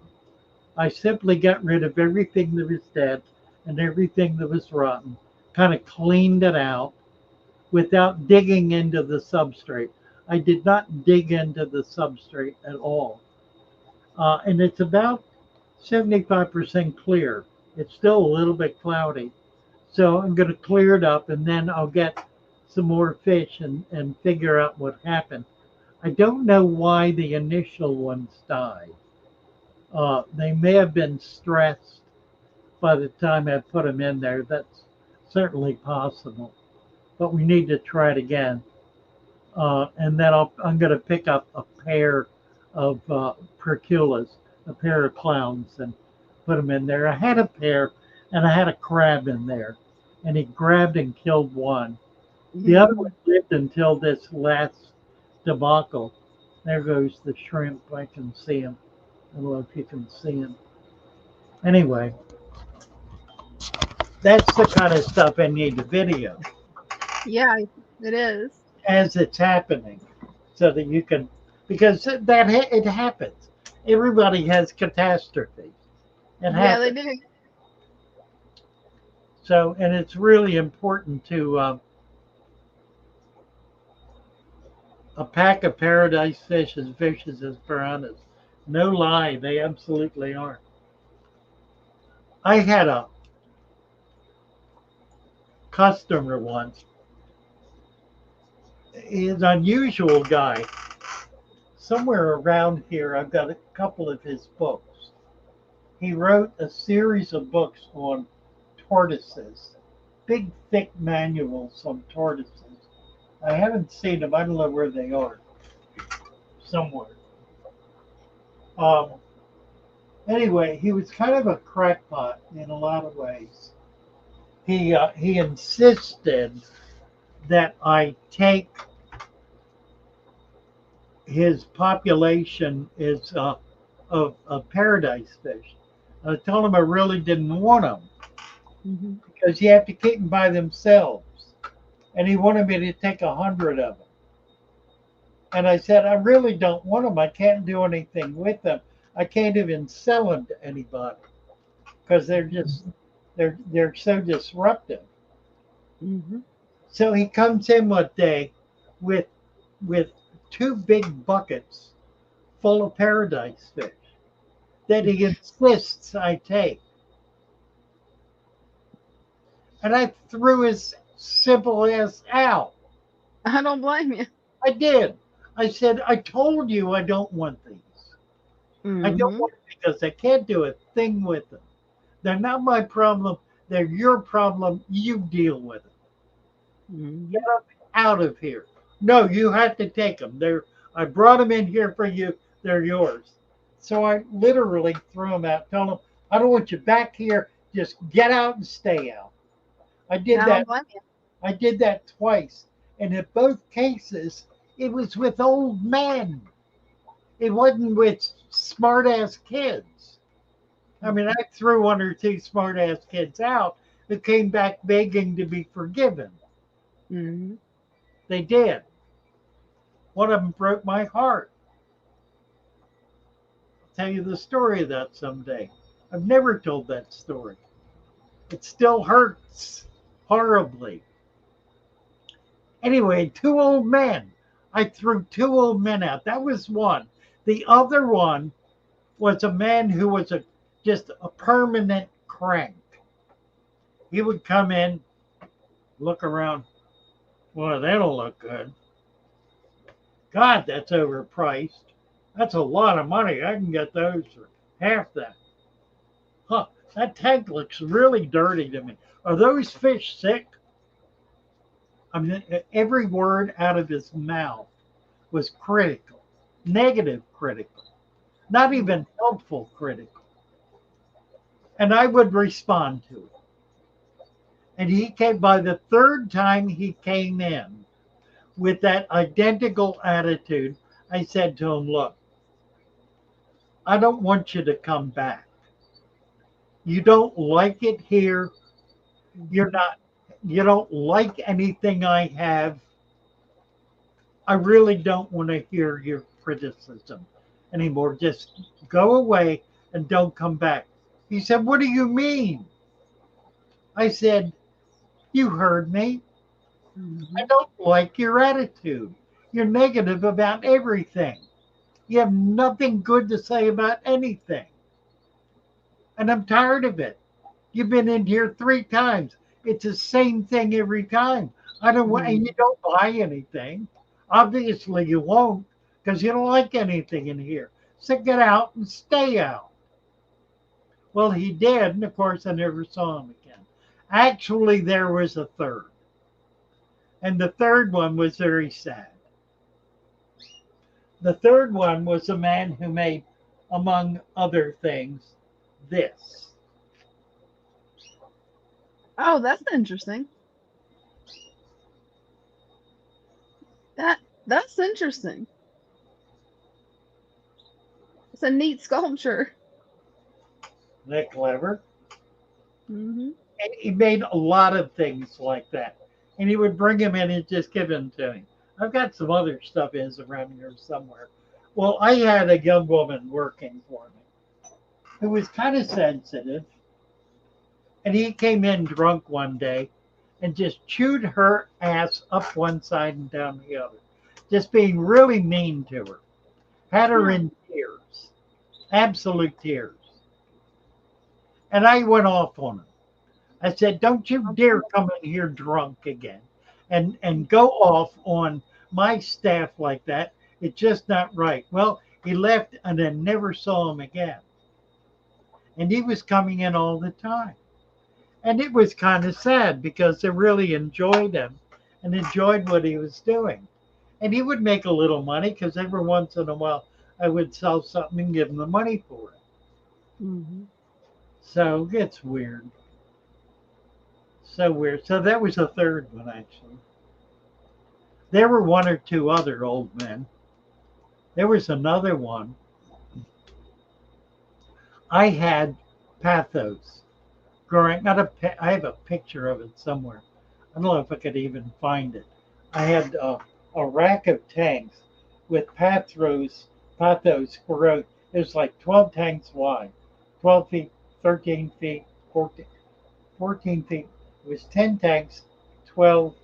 I simply got rid of everything that was dead and everything that was rotten, kind of cleaned it out without digging into the substrate. I did not dig into the substrate at all. And it's about 75% clear. It's still a little bit cloudy. So I'm going to clear it up and then I'll get some more fish and figure out what happened. I don't know why the initial ones died. They may have been stressed by the time I put them in there. That's certainly possible. But we need to try it again. And then I'm going to pick up a pair of Perculas, a pair of clowns, and put them in there. I had a pair, and I had a crab in there, and he grabbed and killed one. The other one lived until this last debacle. There goes the shrimp. I can see him. I don't know if you can see him. Anyway, that's the kind of stuff I need to video Yeah, it is. as it's happening, so that you can, because it happens. Everybody has catastrophes. It Yeah, they happens. do. So, and it's really important to a pack of paradise fish as vicious as piranhas. No lie, they absolutely are. I had a customer once. He's an unusual guy. Somewhere around here, I've got a couple of his books. He wrote a series of books on tortoises, big, thick manuals on tortoises. I haven't seen them. I don't know where they are. Somewhere. Um, anyway, he was kind of a crackpot in a lot of ways. He insisted that I take his population is of paradise fish. I told him I really didn't want them Mhm. because you have to keep them by themselves, and he wanted me to take 100 of them. And I said, I really don't want them. I can't do anything with them. I can't even sell them to anybody because they're so disruptive. Mhm. So he comes in one day with with two big buckets full of paradise fish that he insists I take. And I threw his simple ass out. I don't blame you. I did. I said, I told you I don't want these. I don't Mhm. want them because I can't do a thing with them. They're not my problem. They're your problem. You deal with it. Get Mhm. them out of here. No, you have to take them. I brought them in here for you. They're yours. So I literally threw them out. Told them, I don't want you back here. Just get out and stay out. I did I don't that. blame you. I did that twice, and in both cases, it was with old men. It wasn't with smart ass kids. I mean, I threw one or two smart ass kids out who came back begging to be forgiven. Mhm. They did. One of them broke my heart. I'll tell you the story of that someday. I've never told that story. It still hurts horribly. Anyway, two old men. I threw two old men out. That was one. The other one was a man who was just a permanent crank. He would come in, look around. Well, they don't look good. God, that's overpriced. That's a lot of money. I can get those for half that. Huh, that tank looks really dirty to me. Are those fish sick? I mean, every word out of his mouth was critical, negative critical, not even helpful critical. And I would respond to it. And he came, by the third time he came in with that identical attitude, I said to him, look, I don't want you to come back. You don't like it here. You're not, you don't like anything I have. I really don't want to hear your criticism anymore. Just go away and don't come back. He said, what do you mean? I said, you heard me. I Mhm. don't like your attitude. You're negative about everything. You have nothing good to say about anything. And I'm tired of it. You've been in here three times. It's the same thing every time. I don't want, and you Mhm. don't buy anything. Obviously, you won't because you don't like anything in here. So get out and stay out. Well, he did. And of course, I never saw him again. Actually, there was a third. And the third one was very sad. The third one was a man who made, among other things, this. Oh, that's interesting. That that's interesting. It's a neat sculpture. Isn't that clever? Hmm. And he made a lot of things like that. And he would bring them in and just give them to me. I've got some other stuff is around here somewhere. Well, I had a young woman working for me who was kind of sensitive. And he came in drunk one day and just chewed her ass up one side and down the other, just being really mean to her. Had her Huh. in tears, absolute tears. And I went off on him. I said, don't you dare come in here drunk again and go off on my staff like that. It's just not right. Well, he left and I never saw him again. And he was coming in all the time. And it was kind of sad because they really enjoyed him and enjoyed what he was doing. And he would make a little money because every once in a while I would sell something and give him the money for it. Mhm. So it's weird. So weird. So that was the third one, actually. There were one or two other old men. There was another one. I had pathos growing. Not a. I have a picture of it somewhere. I don't know if I could even find it. I had a rack of tanks with pathos growing. It was like 12 tanks wide, 12 feet, 13 feet, 14 feet. It was 10 tanks, 12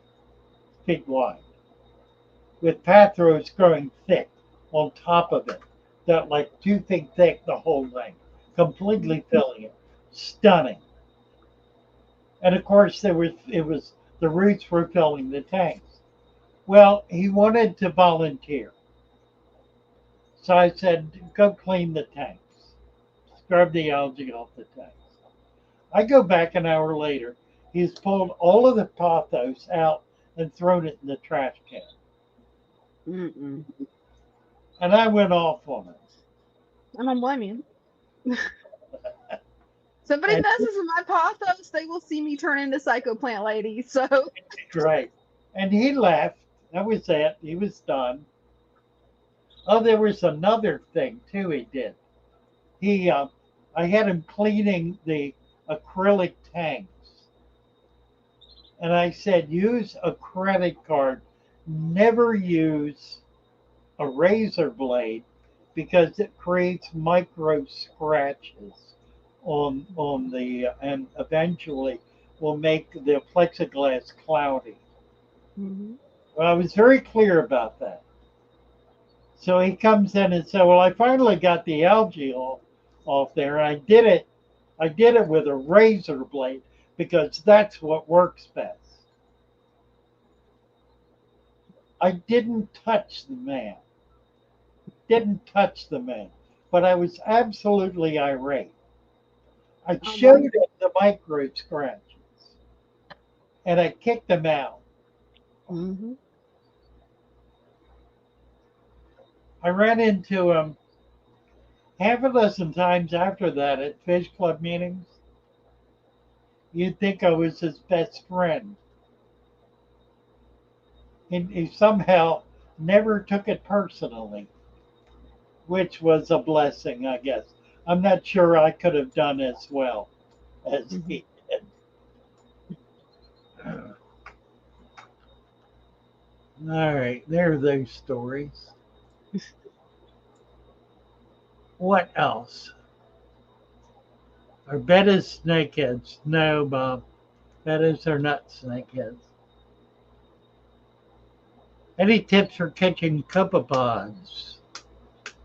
feet wide, with pathos growing thick on top of it, that like 2 feet thick, the whole thing, completely filling it. Stunning. And of course, it was the roots were filling the tanks. Well, he wanted to volunteer, so I said, "Go clean the tanks, scrub the algae off the tanks." I go back an hour later. He's pulled all of the pothos out and thrown it in the trash can, Mm-mm. and I went off on it. I don't blame you. Somebody And messes with my pothos, they will see me turn into Psycho Plant Lady. So, great. And he left. That was it. He was done. Oh, there was another thing too. He did. I had him cleaning the acrylic tanks, and I said, use a credit card. Never use a razor blade because it creates micro scratches on the and eventually will make the plexiglass cloudy. Mm-hmm. Well, I was very clear about that. So he comes in and said, "Well, I finally got the algae off there. And I did it. I did it with a razor blade because that's what works best." I didn't touch the man. Didn't touch the man, but I was absolutely irate. I Oh my. showed him the micro scratches and I kicked him out. Mm-hmm. I ran into him half a dozen times after that at fish club meetings. You'd think I was his best friend. And he somehow never took it personally, which was a blessing, I guess. I'm not sure I could have done as well as Mm-hmm. he did. All right, there are those stories. What else? Are bettas snakeheads? No, Bob. Bettas are not snakeheads. Any tips for catching copepods?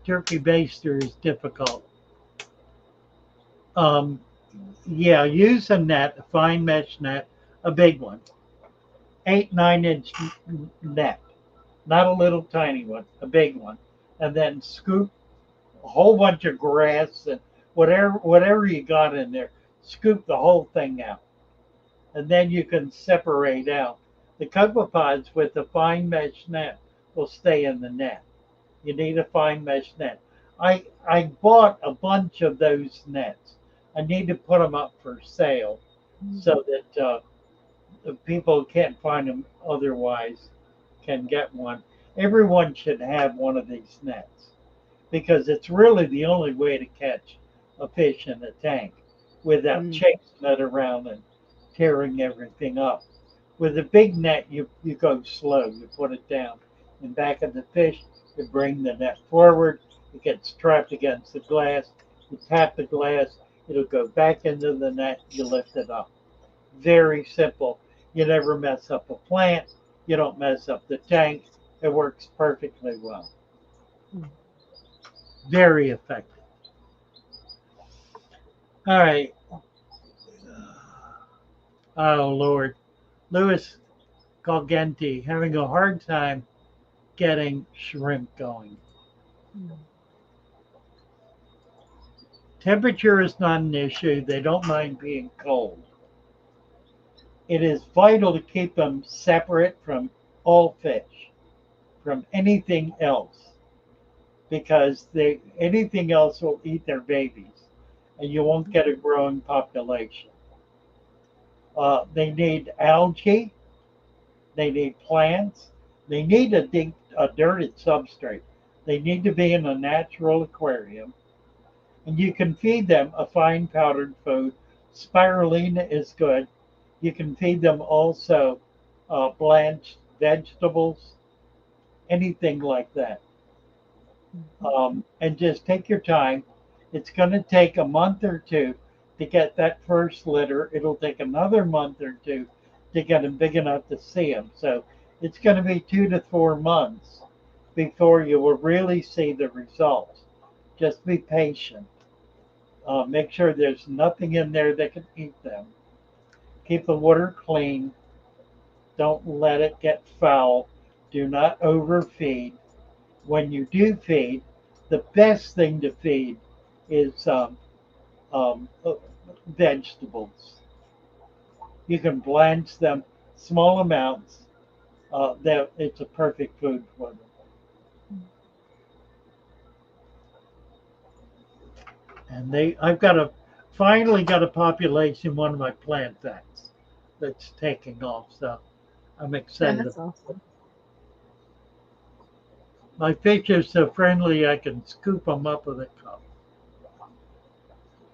Turkey baster is difficult. Um, yeah, use a net, a fine mesh net, a big one, 8, 9 inch net, not a little tiny one, a big one, and then scoop a whole bunch of grass and whatever you got in there. Scoop the whole thing out, and then you can separate out the copepods with the fine mesh net. Will stay in the net. You need a fine mesh net. I bought a bunch of those nets. I need to put them up for sale so that the people who can't find them otherwise can get one. Everyone should have one of these nets because it's really the only way to catch a fish in a tank without Mm-hmm. chasing it around and tearing everything up. With a big net, you go slow. You put it down in back of the fish. You bring the net forward. It gets trapped against the glass. You tap the glass. It'll go back into the net. You lift it up. Very simple. You never mess up a plant. You don't mess up the tank. It works perfectly well. Very effective. All right. Oh, Lord. Louis Galgenti having a hard time getting shrimp going. Temperature is not an issue. They don't mind being cold. It is vital to keep them separate from all fish, from anything else, because anything else will eat their babies, and you won't get a growing population. They need algae. They need plants. They need a dirted substrate. They need to be in a natural aquarium, and you can feed them a fine powdered food. Spirulina is good. You can feed them also blanched vegetables, anything like that. And just take your time. It's going to take a month or two to get that first litter. It'll take another month or two to get them big enough to see them. So it's going to be 2 to 4 months before you will really see the results. Just be patient. Make sure there's nothing in there that can eat them. Keep the water clean. Don't let it get foul. Do not overfeed. When you do feed, the best thing to feed is um, uh, vegetables. You can blanch them small amounts. That it's a perfect food for them. And I've got finally got a population in one of my plant vats that's taking off. So I'm excited. That's awesome. My fish are so friendly I can scoop them up with a cup.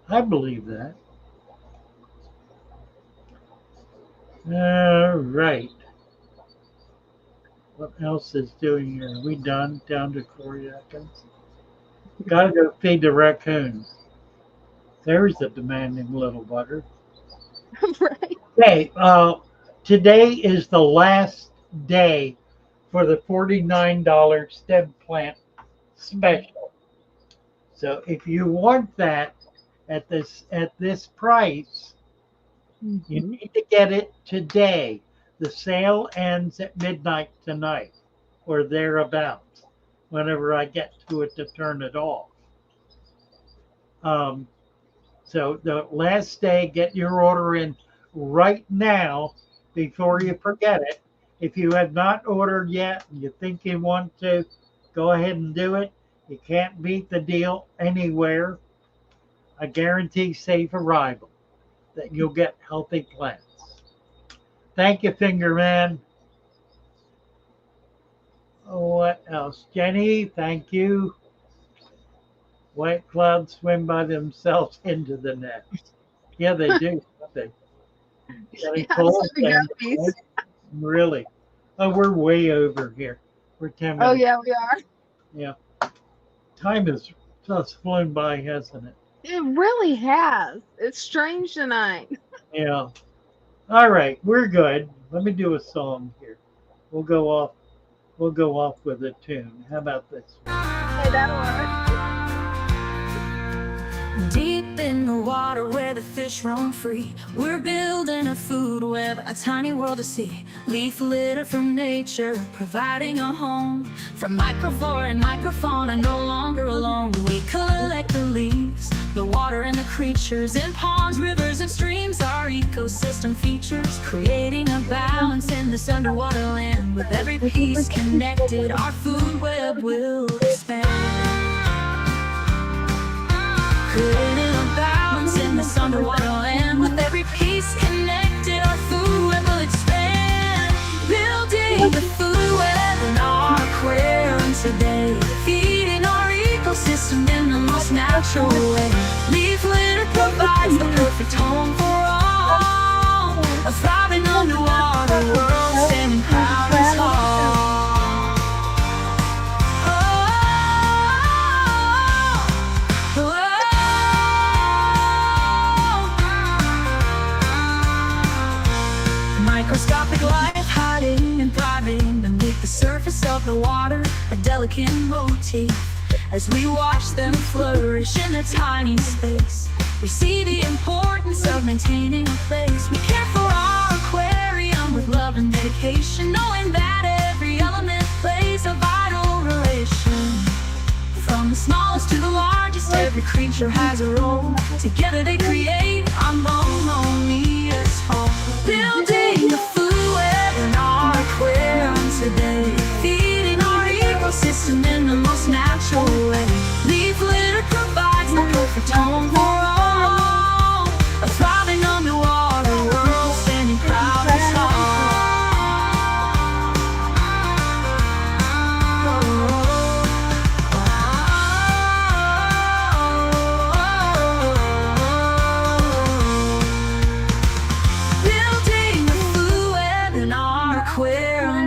I believe that. All right. What else is doing here? Are we done? Down to 4 seconds. Gotta go feed the raccoons. There's a demanding little butter. Right. Okay, today is the last day for the $49 stem plant special. So if you want that at this price, you Mm-hmm. need to get it today. The sale ends at midnight tonight or thereabouts. Whenever I get to it to turn it off. Um, So the last day, get your order in right now before you forget it. If you have not ordered yet and you think you want to, go ahead and do it. You can't beat the deal anywhere. I guarantee safe arrival that you'll get healthy plants. Thank you, Finger Man. What else? Jenny, thank you. White clouds swim by themselves into the net. Yeah, they do. Don't they? Getting Yeah, so cold the and guppies. really. Oh, we're way over here. We're 10 Oh minutes. yeah, we are. Yeah. Time has just flown by, hasn't it? It really has. It's strange tonight. Yeah. All right, we're good. Let me do a song here. We'll go off. We'll go off with a tune. How about this one? Okay, that'll work. Deep in the water where the fish roam free, we're building a food web, a tiny world to see. Leaf litter from nature, providing a home. From microvore and microfauna, no longer alone. We collect the leaves, the water and the creatures in ponds, rivers and streams. Our ecosystem features, creating a balance in this underwater land. With every piece connected, our food web will expand. Creating a balance in this underwater land. With every piece connected, our food web will expand. Building the food web in our aquarium today, feeding our ecosystem in the most natural way. Leaf litter provides the perfect home for all, a thriving underwater world standing proud and tall. Microscopic life hiding and thriving beneath the surface of the water, a delicate motif. As we watch them flourish in a tiny space, we see the importance of maintaining a place. We care for our aquarium with love and dedication, knowing that every element plays a vital relation. From the smallest to the largest, every creature has a role. Together they create our harmonious home. Building the food web in our aquarium today, feeding our ecosystem in the most natural way. Leaf litter provides the perfect home for all, a thriving underwater world standing proud and tall.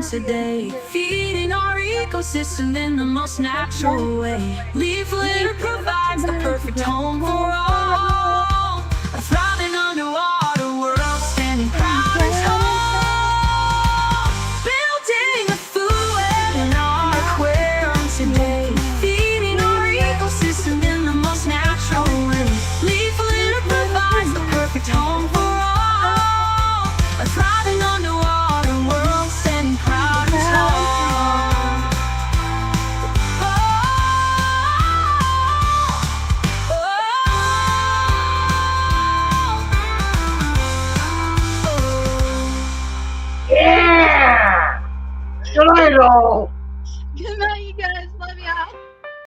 Today, feeding our ecosystem in the most natural way. Leaf litter provides the perfect home for all, a thriving underwater world standing proud and tall. Building a food web in our aquarium today, feeding our ecosystem in the most natural way. Leaf litter provides the perfect home for all, a thriving underwater world standing proud and tall. Yeah! Good night, all. Good